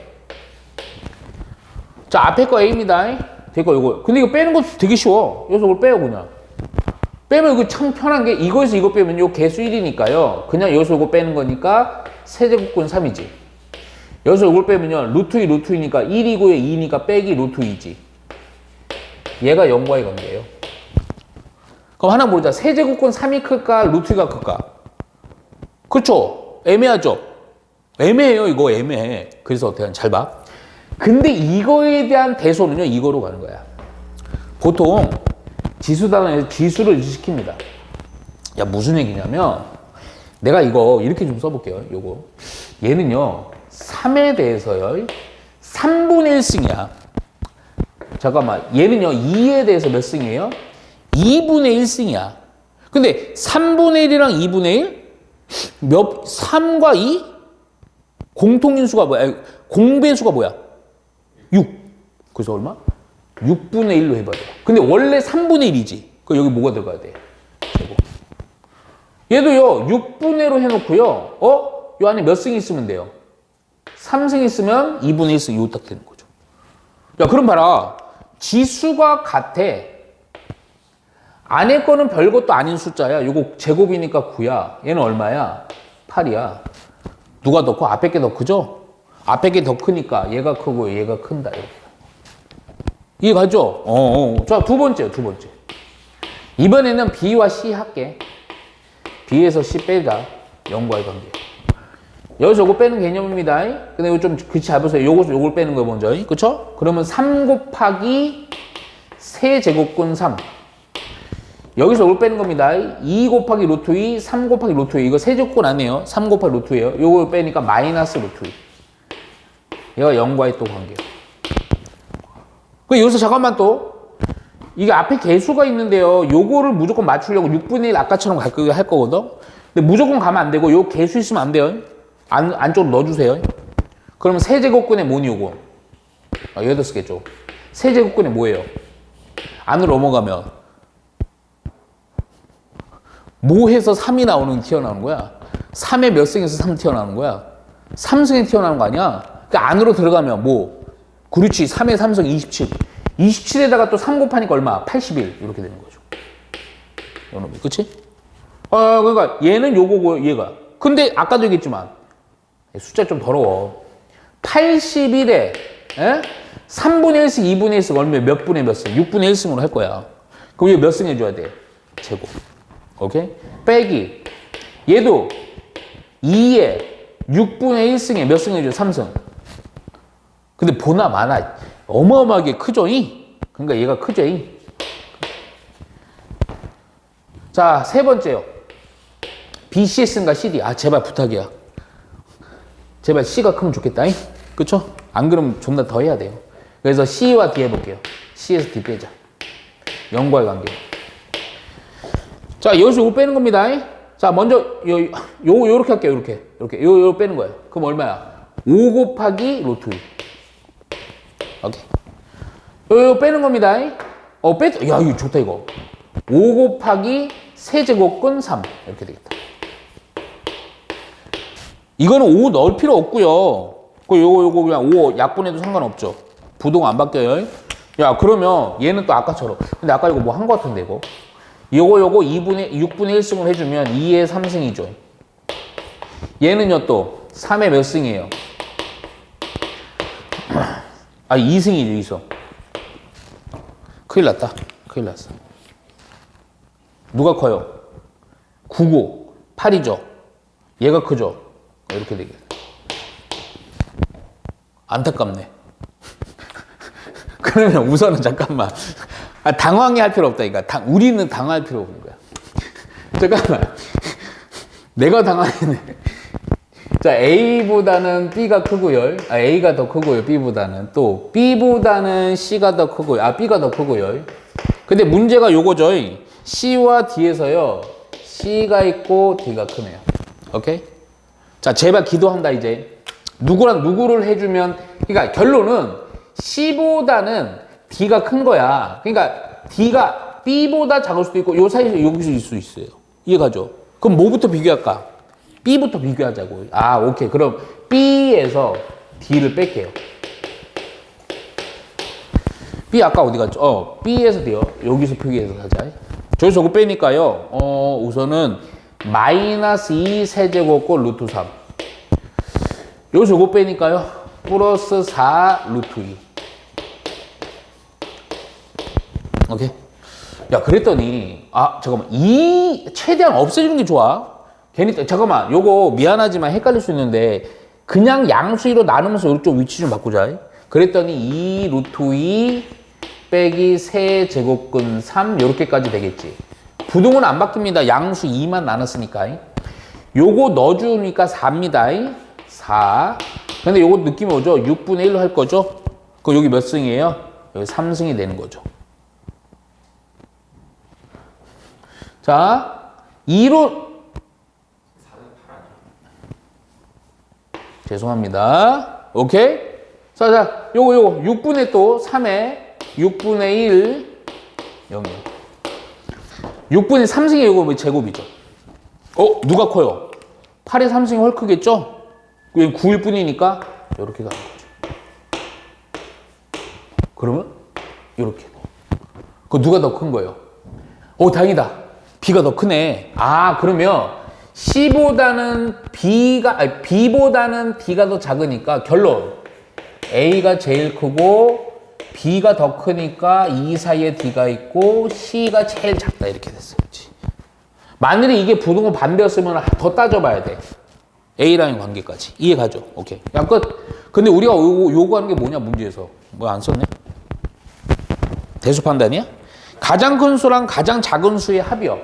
자, 앞에 거 A입니다. 됐고, 이거. 근데 이거 빼는 거 되게 쉬워. 여기서 이걸 빼요, 그냥. 빼면 이거 참 편한 게, 이거에서 이거 빼면 요 개수 1이니까요. 그냥 여기서 이거 빼는 거니까 세제곱근 3이지. 여기서 이걸 빼면요. 루트 2, 루트 2니까 1이고요. 2니까 빼기 루트 2지. 얘가 0과의 관계예요. 그럼 하나 모르자. 세제곱근 3이 클까? 루트 2가 클까? 그쵸? 애매하죠? 애매해요. 이거 애매해. 그래서 어떻게 하면 잘 봐. 근데 이거에 대한 대소는요. 이거로 가는 거야. 보통 지수 단원에서 지수를 일시킵니다. 야, 무슨 얘기냐면 내가 이거 이렇게 좀 써볼게요. 요거. 얘는요. 3에 대해서요. 3분의 1승이야. 잠깐만. 얘는요. 2에 대해서 몇 승이에요? 2분의 1승이야. 근데 3분의 1이랑 2분의 1? 3과 2? 공통인수가 뭐야? 공배수가 뭐야? 6. 그래서 얼마? 6분의 1로 해봐요. 근데 원래 3분의 1이지. 그 여기 뭐가 들어가야 돼? 제곱. 얘도요. 6분의 1로 해놓고요. 요 안에 몇 승이 있으면 돼요? 3승 있으면 2분의 1승 이거 딱 되는 거죠. 야, 그럼 봐라. 지수가 같아. 안에 거는 별것도 아닌 숫자야. 요거 제곱이니까 9야. 얘는 얼마야? 8이야. 누가 더 커? 앞에 게 더 크죠? 앞에 게 더 크니까 얘가 크고 얘가 큰다. 이렇게. 이해가죠? 자, 두 번째. 이번에는 B와 C 할게. B에서 C 빼자. 0과의 관계. 여기서 요거 빼는 개념입니다. 근데 이거 좀 그치 잘 보세요. 요걸 빼는 거 먼저. 그쵸? 그러면 3 곱하기 세제곱근 3. 여기서 요걸 빼는 겁니다. 2 곱하기 루트 2, 3 곱하기 루트 2. 이거 세제곱근 아니에요. 3 곱하기 루트 2예요. 요걸 빼니까 마이너스 루트 2. 얘가 0과의 또 관계예요. 여기서 잠깐만 또 이게 앞에 개수가 있는데요. 요거를 무조건 맞추려고 6분의 1 아까처럼 할 거거든. 근데 무조건 가면 안 되고 요 개수 있으면 안 돼요. 안쪽으로 넣어주세요. 그러면 세제곱근의 뭐니 요거? 여기다 쓰겠죠. 세제곱근의 뭐예요? 안으로 넘어가면 뭐 해서 3이 튀어나오는 거야? 3에 몇 승에서 3 튀어나오는 거야? 3승에 튀어나오는 거 아니야? 그러니까 안으로 들어가면 뭐? 그렇지. 3에 3승 27. 27에다가 또 3 곱하니까 얼마? 81. 이렇게 되는 거죠. 요놈이. 그치? 그러니까 얘는 요거고 얘가. 근데 아까도 얘기했지만 숫자 좀 더러워. 81에 3분의 1승, 2분의 1승 얼마 몇 분의 몇 승? 6분의 1승으로 할 거야. 그럼 얘 몇 승 해줘야 돼? 제곱. 오케이? 빼기. 얘도 2에 6분의 1승에 몇 승 해줘? 3승. 근데 보나 마나 어마어마하게 크죠? 그러니까 얘가 크죠? 자, 세 번째요. BCS인가 CD? 제발 부탁이야. 제발 C가 크면 좋겠다. 그쵸? 안 그러면 존나 더 해야 돼요. 그래서 C와 D 해볼게요. C에서 D 빼자. 0과의 관계. 자, 여기서 이거 빼는 겁니다. 자, 먼저 요렇게 할게요. 요렇게. 요 빼는 거예요. 그럼 얼마야? 5 곱하기 루트 2. 오케이. 요 빼는 겁니다. 야, 이거 좋다, 이거. 5 곱하기 세제곱근 3. 이렇게 되겠다. 이거는 5 넣을 필요 없고요. 요거 그냥 5 약분해도 상관없죠. 부동 안 바뀌어요. 야, 그러면 얘는 또 아까처럼. 근데 아까 이거 뭐 한 거 같은데, 이거. 요거 6분의 1승을 해주면 2에 3승이죠. 얘는요, 또 3에 몇 승이에요? 2승이죠, 2승. 큰일 났다. 큰일 났어. 누가 커요? 9고 8이죠. 얘가 크죠. 이렇게 되게. 안타깝네. 그러면 우선은 잠깐만. 당황해 할 필요 없다. 그러니까 우리는 당할 필요 없는 거야. 잠깐만. 내가 당황했네. 자, A보다는 B가 크고요. A가 더 크고요. B보다는. 또 B보다는 C가 더 크고요. B가 더 크고요. 근데 문제가 요거죠. C와 D에서요. C가 있고 D가 크네요. 오케이? 자, 제발 기도한다 이제. 누구랑 누구를 해주면, 그러니까 결론은 C보다는 D가 큰 거야. 그러니까 D가 B보다 작을 수도 있고 요 사이에 여기서 있을 수 있어요. 이해가죠? 그럼 뭐부터 비교할까? B부터 비교하자고. 오케이. 그럼 B에서 D를 뺄게요. B 아까 어디 갔죠? B에서 D요. 여기서 표기해서 하자. 저기서 저거 빼니까요. 우선은 마이너스 2 세제곱고 루트 3. 여기서 저거 빼니까요. 플러스 4 루트 2. 오케이. 야, 그랬더니, 잠깐만. 2 최대한 없애주는 게 좋아. 괜히, 잠깐만. 요거 미안하지만 헷갈릴 수 있는데, 그냥 양수위로 나누면서 이쪽 위치 좀 바꾸자. 그랬더니 2 루트 2 빼기 세제곱근 3, 요렇게까지 되겠지. 부동은 안 바뀝니다. 양수 2만 나눴으니까. 요거 넣어주니까 4입니다. 4. 근데 요거 느낌이 오죠? 6분의 1로 할 거죠? 그럼 여기 몇 승이에요? 여기 3승이 되는 거죠. 자, 2로. 죄송합니다. 오케이? 자, 요거 6분의 또 3에 6분의 1 0이요. 6분의 3승이 요거 뭐 제곱이죠. 누가 커요? 8의 3승이 훨 크겠죠? 9일 뿐이니까 이렇게 가는 거죠. 그러면 이렇게. 그 누가 더 큰 거예요? 다행이다. B가 더 크네. 그러면 B보다는 D가 더 작으니까 결론. A가 제일 크고 B가 더 크니까 이 사이에 D가 있고 C가 제일 작다 이렇게 됐어요. 만일에 이게 부동호 반대였으면 더 따져봐야 돼. A랑의 관계까지. 이해가죠? 오케이. 야, 끝. 근데 우리가 요구하는 게 뭐냐, 문제에서. 뭐 안 썼네? 대수 판단이야? 가장 큰 수랑 가장 작은 수의 합이요.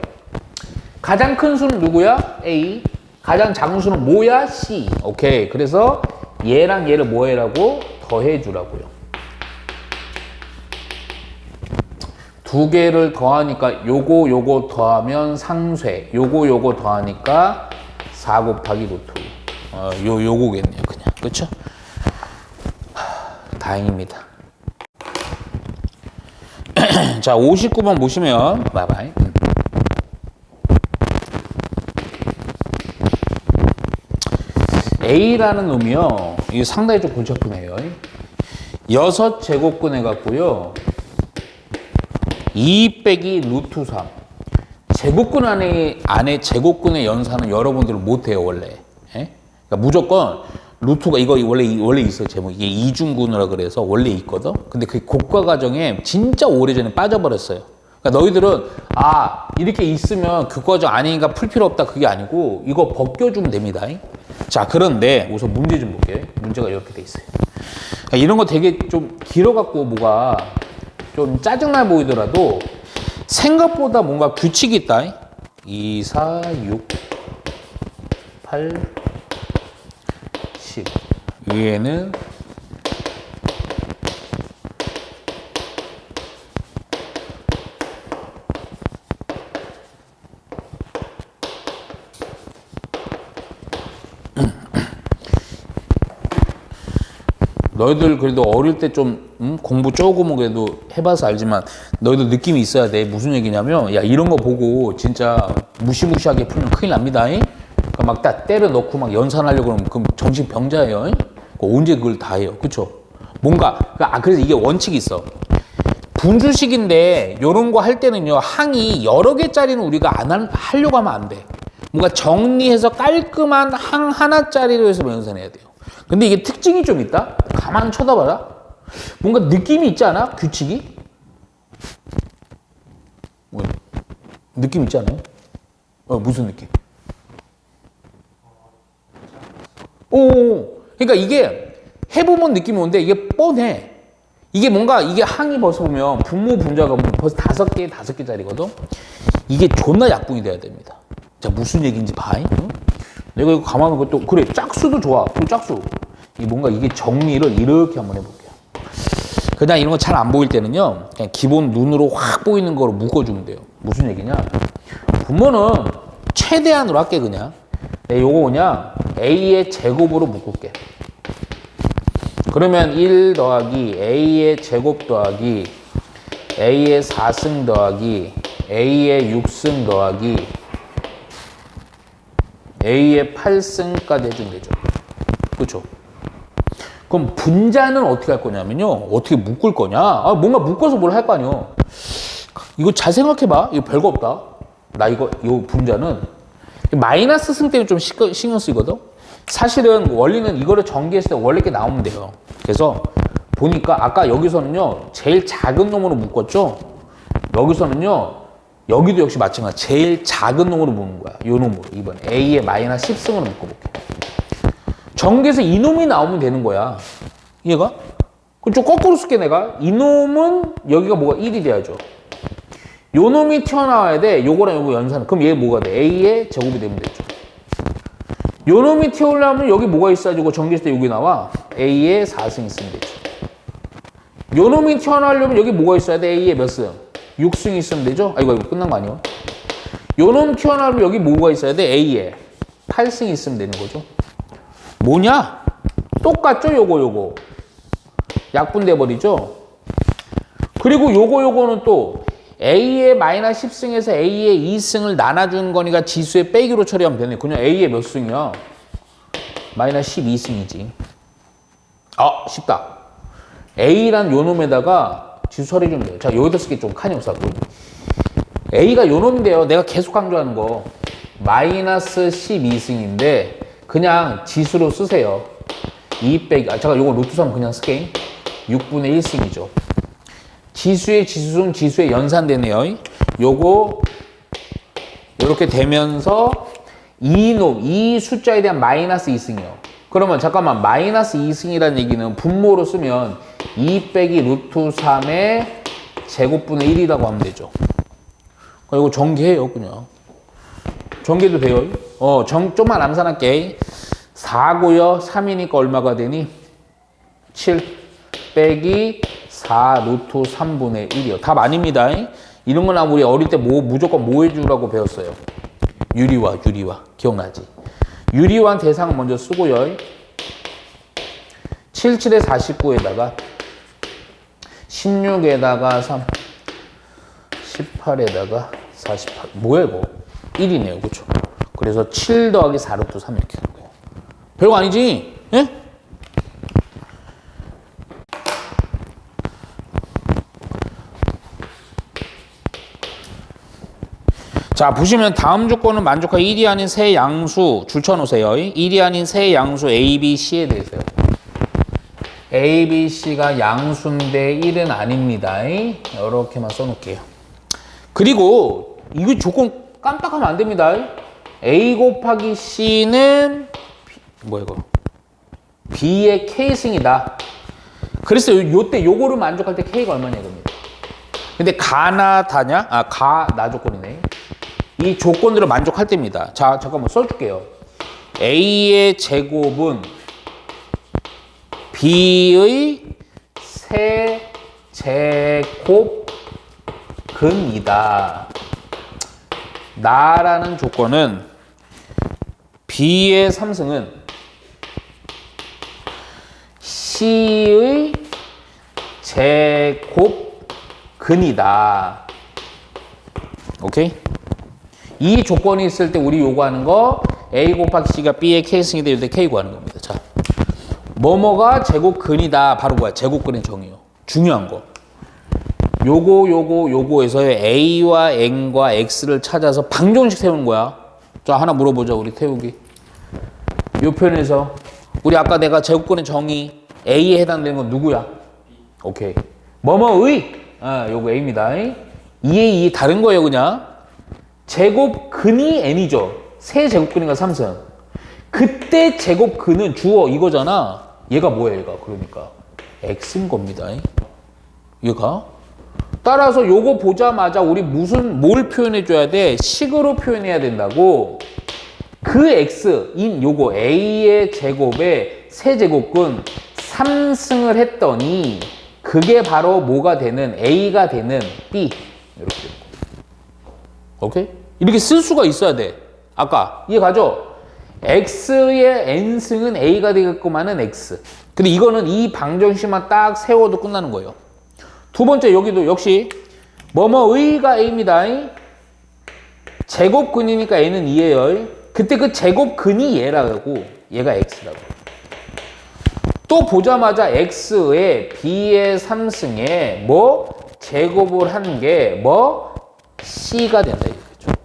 가장 큰 수는 누구야? A. 가장 작은 수는 뭐야? C. 오케이. 그래서 얘랑 얘를 뭐 해라고? 더해주라고요. 두 개를 더하니까 요거 더하면 상쇄. 요거 더하니까 4 곱하기 루트. 요거겠네요, 그냥. 그쵸? 다행입니다. 자, 59번 보시면, 봐봐요. A라는 놈이요. 이게 상당히 좀 골치 아프네요. 6제곱근 해갖고요. 2 빼기 루트 3. 제곱근 안에 제곱근의 연산은 여러분들은 못해요, 원래. 예? 그러니까 무조건 루트가 이거 원래 있어요, 제목. 이게 이중근이라 그래서 원래 있거든. 근데 그 고가 과정에 진짜 오래전에 빠져버렸어요. 그러니까 너희들은 이렇게 있으면 그 과정 아니니까 풀 필요 없다 그게 아니고 이거 벗겨주면 됩니다. 자, 그런데 우선 문제 좀 볼게요. 문제가 이렇게 돼 있어요. 그러니까 이런 거 되게 좀 길어갖고 뭐가 좀 짜증나 보이더라도 생각보다 뭔가 규칙이 있다. 2, 4, 6, 8, 10. 위에는 너희들 그래도 어릴 때 좀 공부 조금 그래도 해봐서 알지만 너희들 느낌이 있어야 돼. 무슨 얘기냐면 야 이런 거 보고 진짜 무시무시하게 풀면 큰일 납니다. 그러니까 막 딱 때려 넣고 막 연산하려고 그러면 그럼 정신병자예요. 언제 그걸 다 해요. 그쵸? 뭔가 그래서 이게 원칙이 있어. 분수식인데 이런 거 할 때는요 항이 여러 개짜리는 우리가 안 하려고 하면 안 돼. 뭔가 정리해서 깔끔한 항 하나짜리로 해서 연산해야 돼요. 근데 이게 특징이 좀 있다? 가만 쳐다봐라. 뭔가 느낌이 있지 않아? 규칙이? 뭐, 느낌 있지 않아요? 무슨 느낌? 그러니까 이게 해보면 느낌이 오는데 이게 뻔해. 이게 뭔가 이게 항이 벌써 보면 분모 분자가 벌써 5개짜리거든? 이게 존나 약분이 돼야 됩니다. 자, 무슨 얘기인지 봐. 내가 이거 가만히 보면 또 그래 짝수도 좋아. 또 짝수. 이 뭔가 이게 정리를 이렇게 한번 해볼게요. 그냥 이런 거 잘 안 보일 때는요. 그냥 기본 눈으로 확 보이는 거로 묶어주면 돼요. 무슨 얘기냐? 분모는 최대한으로 할게 그냥. 네, 요거 그냥 A의 제곱으로 묶을게. 그러면 1 더하기 A의 제곱 더하기 A의 4승 더하기 A의 6승 더하기 A의 8승까지 해주면 되죠. 그렇죠? 그럼 분자는 어떻게 할 거냐면요. 어떻게 묶을 거냐? 뭔가 묶어서 뭘 할 거 아니에요. 이거 잘 생각해봐. 이거 별거 없다. 나 요 분자는 마이너스 승 때문에 좀 신경 쓰이거든. 사실은 원리는 이거를 전개했을 때 원래 이렇게 나오면 돼요. 그래서 보니까 아까 여기서는요. 제일 작은 놈으로 묶었죠. 여기서는요. 여기도 역시 마찬가지. 제일 작은 놈으로 묶는 거야. 요 놈으로. 이번 A의 마이너스 10승으로 묶어볼게. 전개에서 이 놈이 나오면 되는 거야. 이해가? 그럼 좀 거꾸로 쓸게 내가. 이 놈은 여기가 뭐가 1이 돼야죠. 요 놈이 튀어나와야 돼. 요거랑 요거 연산. 그럼 얘 뭐가 돼? A의 제곱이 되면 되죠. 요 놈이 튀어나오면 여기 뭐가 있어야지 전개했을 때 여기 나와. A의 4승 있으면 되죠. 요 놈이 튀어나오려면 여기 뭐가 있어야 돼? A의 몇 승? 6승 있으면 되죠? 이거 끝난 거 아니에요? 요 놈 튀어나오려면 여기 뭐가 있어야 돼? A의 8승 있으면 되는 거죠. 뭐냐? 똑같죠? 요거. 약분돼 버리죠? 그리고 요거는 또 A의 마이너스 10승에서 A의 2승을 나눠준 거니까 지수의 빼기로 처리하면 되네. 그냥 A의 몇 승이야? 마이너스 12승이지. 쉽다. A란 요 놈에다가 지수 처리해주면 돼요. 자, 여기다 쓰기 좀 칸이 없어. A가 요 놈인데요. 내가 계속 강조하는 거. 마이너스 12승인데 그냥 지수로 쓰세요. 2 빼기, 잠깐 요거 루트 3 그냥 쓸게. 6분의 1승이죠. 지수의 지수승 지수의 연산되네요. 요거 이렇게 되면서 이 숫자에 대한 마이너스 2승이요. 그러면 잠깐만 마이너스 2승이라는 얘기는 분모로 쓰면 2 빼기 루트 3의 제곱분의 1이라고 하면 되죠. 이거 전개해요 그냥. 전개도 돼요. 좀만 암산할게. 4고요. 3이니까 얼마가 되니? 7 빼기 4 루트 3분의 1이요. 답 아닙니다. 이런 거나 우리 어릴 때 무조건 뭐 해주라고 배웠어요? 유리화. 기억나지? 유리화 대상은 먼저 쓰고요. 77에 49에다가 16에다가 3 18에다가 48 뭐야 이거? 1이네요. 그렇죠? 그래서 7 더하기 4 루트 3 이렇게 하는 거예요. 별거 아니지? 예? 자, 보시면 다음 조건은 만족한 1이 아닌 세 양수 줄 쳐놓으세요. 1이 아닌 세 양수 A, B, C에 대해서요. A, B, C가 양수인데 1은 아닙니다. 이렇게만 써놓을게요. 그리고 이거 조건 깜빡하면 안 됩니다. A 곱하기 C는 뭐야 이거? B의 K승이다. 그래서 요때 요거를 만족할 때 K가 얼마냐 이겁니다. 근데 가나 다냐? 나 조건이네. 이 조건들을 만족할 때입니다. 자, 잠깐만 써줄게요. A의 제곱은 B의 세제곱근이다. 나라는 조건은 B의 3승은 C의 제곱근이다. 오케이? 이 조건이 있을 때 우리 요구하는 거 A 곱하기 C가 B의 K승이 될 때 K 구하는 겁니다. 자, 뭐뭐가 제곱근이다. 바로 뭐야? 제곱근의 정의요. 중요한 거. 요거에서의 A와 N과 X를 찾아서 방정식 세우는 거야. 자, 하나 물어보자. 우리 태욱이. 요 표현에서 우리 아까 내가 제곱근의 정의 A에 해당되는 건 누구야? 오케이. 뭐뭐의 요거 A입니다. 2의 2 다른 거예요, 그냥. 제곱근이 N이죠. 세 제곱근인가 3승. 그때 제곱근은 주어 이거잖아. 얘가 뭐야, 얘가. 그러니까 X인 겁니다. 얘가. 따라서 요거 보자마자 우리 뭘 표현해 줘야 돼? 식으로 표현해야 된다고. 그 x인 요거 a의 제곱의 세제곱근 3승을 했더니 그게 바로 뭐가 되는 a가 되는 b 이렇게. 오케이? 이렇게 쓸 수가 있어야 돼. 아까 이해가죠? x의 n승은 a가 되게끔 하는 x. 근데 이거는 이 방정식만 딱 세워도 끝나는 거예요. 두 번째 여기도 역시 뭐뭐의가 a입니다. 제곱근이니까 a는 2예요. 그때 그 제곱근이 얘라고, 얘가 x라고. 또 보자마자 x의 b의 3승에 뭐 제곱을 한 게 뭐 c가 된다 이거죠.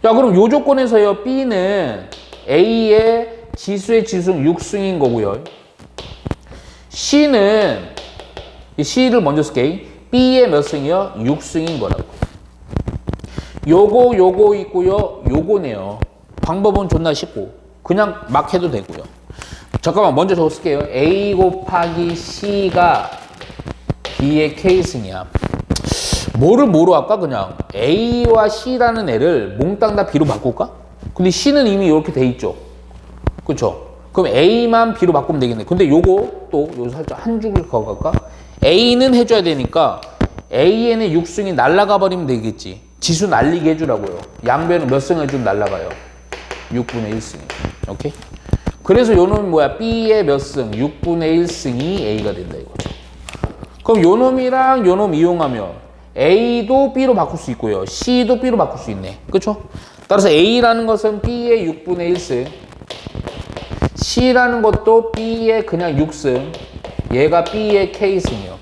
자, 그럼 요 조건에서요 b는 a의 지수의 지수는 6승인 거고요. c는 c를 먼저 쓸게. b의 몇 승이요? 6승인 거라고. 요거 있고요. 요거네요. 방법은 존나 쉽고 그냥 막 해도 되고요. 잠깐만 먼저 저거 쓸게요. a 곱하기 c가 b의 k승이야. 뭐로 할까? 그냥 a와 c라는 애를 몽땅 다 b로 바꿀까? 근데 c는 이미 이렇게 돼 있죠. 그쵸? 그럼 a만 b로 바꾸면 되겠네. 근데 요거 또 요 살짝 한 줄을 더 갈까? a는 해줘야 되니까 a에는 6승이 날라가 버리면 되겠지. 지수 날리게 해주라고요. 양변은 몇 승 해주면 날라가요? 6분의 1승이. 오케이? 그래서 요놈이 뭐야? b의 몇 승? 6분의 1승이 a가 된다 이거죠. 그럼 요놈이랑 요놈 이용하면 a도 b로 바꿀 수 있고요. c도 b로 바꿀 수 있네. 그쵸? 따라서 a라는 것은 b의 6분의 1승, c라는 것도 b의 그냥 6승, 얘가 b의 k승이요.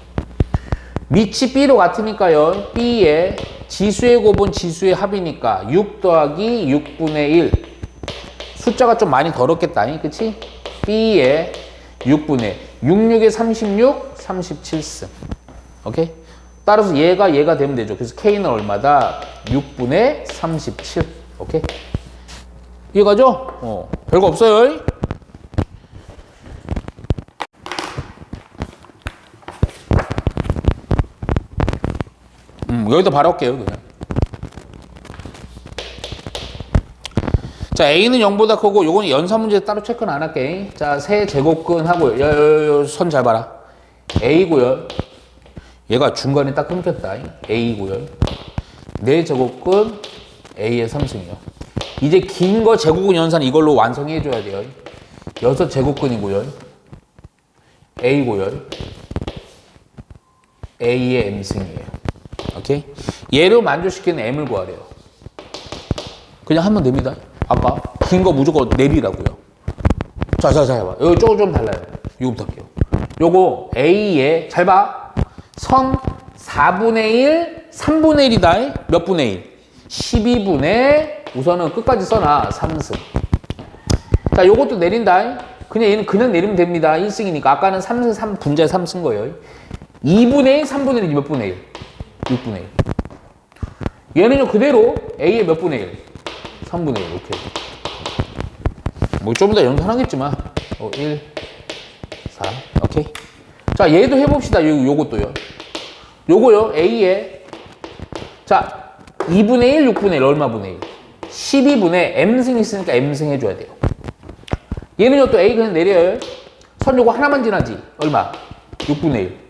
밑이 b로 같으니까요. b의 지수의 곱은 지수의 합이니까 6 더하기 6분의 1. 숫자가 좀 많이 더럽겠다. 그치? b의 6분의 66에 36, 37승. 오케이? 따라서 얘가 되면 되죠. 그래서 k는 얼마다? 6분의 37. 오케이? 이해가죠? 별거 없어요. 여기다 바로 할게요, 그냥. 자, a는 0보다 크고, 요건 연산 문제 따로 체크는 안 할게. 자, 세 제곱근 하고요. 선 잘 봐라. a고요. 얘가 중간에 딱 끊겼다. a고요. 네 제곱근 a의 3승이요. 이제 긴 거 제곱근 연산 이걸로 완성해 줘야 돼요. 6 제곱근이고요. a고요. a의 m승이에요. 오케이? 얘를 만족시키는 m을 구하래요. 그냥 하면 됩니다. 아까 긴 거 무조건 내리라고요. 자, 해봐. 여기 조금 좀 달라요. 이거부터 할게요. 요거 a에 잘 봐. 선 4분의 1, 3분의 1이다. 몇 분의 1? 12분의 우선은 끝까지 써놔. 3승. 자, 요것도 내린다. 그냥 얘는 그냥 내리면 됩니다. 1승이니까. 아까는 3승, 3 분자에 3 쓴 거예요. 2분의 1, 3분의 1이 몇 분의 1? 6분의 1. 얘는요 그대로 a의 몇 분의 1? 3분의 1. 오케이. 뭐 좀 더 연산하겠지만 1, 4. 오케이. 자, 얘도 해봅시다. 요것도요. 요거요. a의 자 2분의 1, 6분의 1 얼마 분의 1? 12분의 m승 있으니까 m승 해줘야 돼요. 얘는요 또 a 그냥 내려요. 선 요거 하나만 지나지. 얼마? 6분의 1.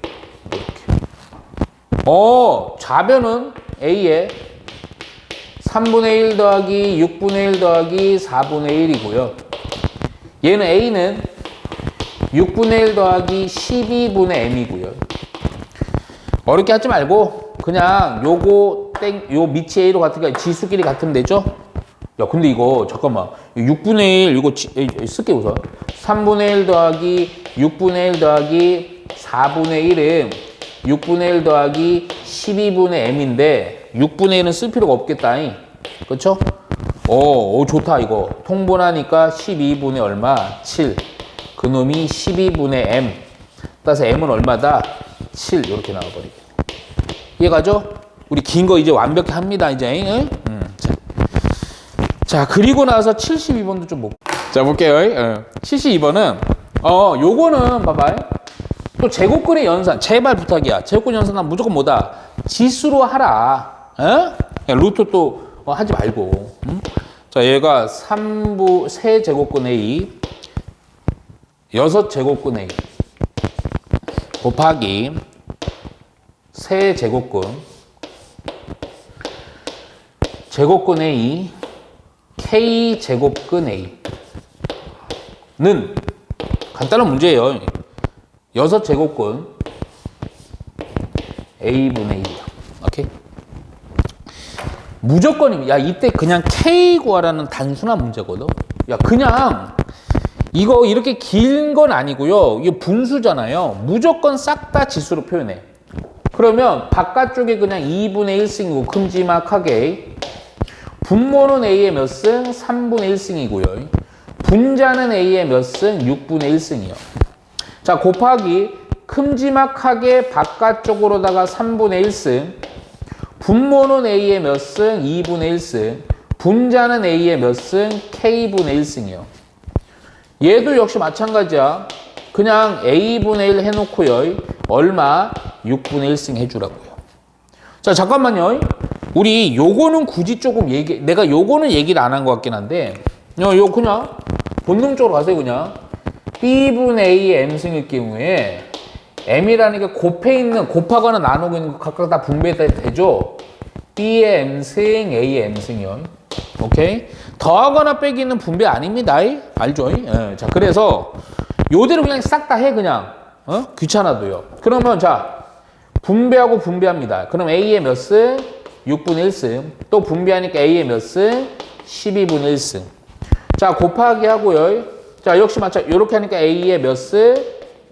좌변은 a의 3분의 1 더하기 6분의 1 더하기 4분의 1이고요. 얘는 a는 6분의 1 더하기 12분의 m이고요. 어렵게 하지 말고 그냥 요거 요 밑이 a로 같으니까 지수끼리 같으면 되죠? 야, 근데 이거 잠깐만. 6분의 1 이거 쓸게 우선. 3분의 1 더하기 6분의 1 더하기 4분의 1은 6분의 1 더하기 12분의 m인데 6분의 1은 쓸 필요가 없겠다. 그렇죠? 오, 좋다 이거. 통분하니까 12분의 얼마? 7. 그놈이 12분의 m. 따라서 m은 얼마다? 7 이렇게 나와버리겠네. 이해가죠? 우리 긴 거 이제 완벽히 합니다. 이제. 자, 그리고 나서 72번도 좀 볼게요. 자, 볼게요. 72번은 요거는 봐봐. 또 제곱근의 연산. 제발 부탁이야. 제곱근 연산은 무조건 뭐다? 지수로 하라. 야, 루트 또 하지 말고. 자, 자, 얘가 3제곱근 A, 6제곱근 A 곱하기 3제곱근 제곱근 A, K제곱근 A는 간단한 문제예요. 6제곱근 A분의 1이야. 오케이? 무조건입니다. 야, 이때 그냥 K 구하라는 단순한 문제거든. 야, 그냥 이거 이렇게 긴 건 아니고요. 이게 분수잖아요. 무조건 싹 다 지수로 표현해. 그러면 바깥쪽에 그냥 2분의 1승이고 큼지막하게 분모는 A의 몇 승? 3분의 1승이고요. 분자는 A의 몇 승? 6분의 1승이요. 자, 곱하기 큼지막하게 바깥쪽으로다가 3분의 1승, 분모는 A의 몇 승? 2분의 1승, 분자는 A의 몇 승? K분의 1승이요. 얘도 역시 마찬가지야. 그냥 A분의 1 해놓고요. 얼마? 6분의 1승 해주라고요. 자, 잠깐만요. 우리 요거는 굳이 조금 내가 요거는 얘기를 안 한 것 같긴 한데, 요 그냥 본능적으로 가세요, 그냥. B분의 A의 M승일 경우에 M이라는 게 곱하거나 나누고 있는 거 각각 다 분배해도 되죠? B의 M승, A의 M승이요. 오케이? 더하거나 빼기는 분배 아닙니다. 알죠? 예. 자, 그래서 요대로 그냥 싹 다 해, 그냥. 귀찮아도요. 그러면 자, 분배하고 분배합니다. 그럼 A의 몇 승? 6분의 1승. 또 분배하니까 A의 몇 승? 12분의 1승. 자, 곱하기 하고요. 자, 역시 요렇게 하니까 A의 몇 승?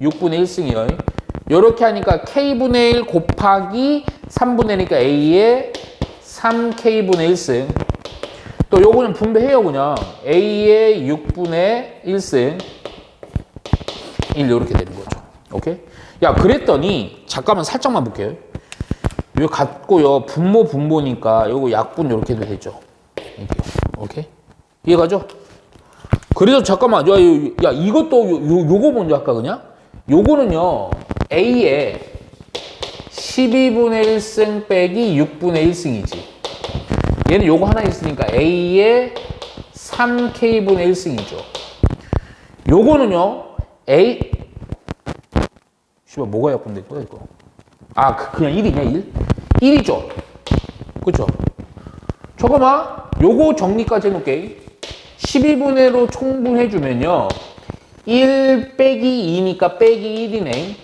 6분의 1승이요. 요렇게 하니까 K분의 1 곱하기 3분의 1이니까 A의 3K분의 1승. 또 요거는 분배해요, 그냥. A의 6분의 1승. 1 요렇게 되는 거죠. 오케이? 야, 그랬더니 잠깐만 살짝만 볼게요. 요 같고요. 분모니까 요거 약분 요렇게 해도 되죠. 오케이? 이해가죠? 그래서 잠깐만. 야, 이것도 요거 먼저 할까 그냥? 요거는요. A의 12분의 1승 빼기 6분의 1승이지. 얘는 요거 하나 있으니까 A의 3K분의 1승이죠. 요거는요. 씨발 뭐가 약분된 거야 이거? 아, 그냥 1이냐 1? 1이죠. 그쵸? 잠깐만. 요거 정리까지 해놓을게. 12분의 1로 총분해주면요. 1 빼기 2니까 빼기 1이네.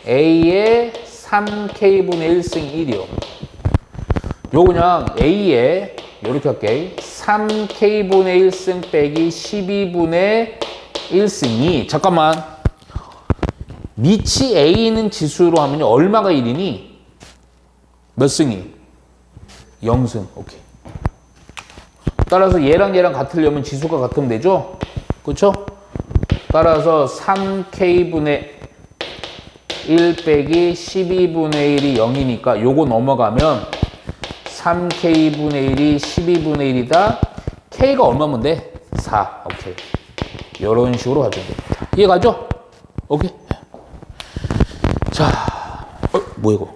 A의 3K분의 1승 1이요. 요 그냥 A의 요렇게 할게. 3K분의 1승 빼기 12분의 1승이 잠깐만. 밑이 A는 지수로 하면 얼마가 1이니? 몇 승이? 0승. 오케이. 따라서 얘랑 같으려면 지수가 같으면 되죠? 그쵸? 따라서 3K분의 1 빼기 12분의 1이 0이니까 요거 넘어가면 3K분의 1이 12분의 1이다. K가 얼마면 돼? 4. 오케이. 이런 식으로 가져야 됩니다. 이해가죠? 오케이. 자, 뭐야 이거?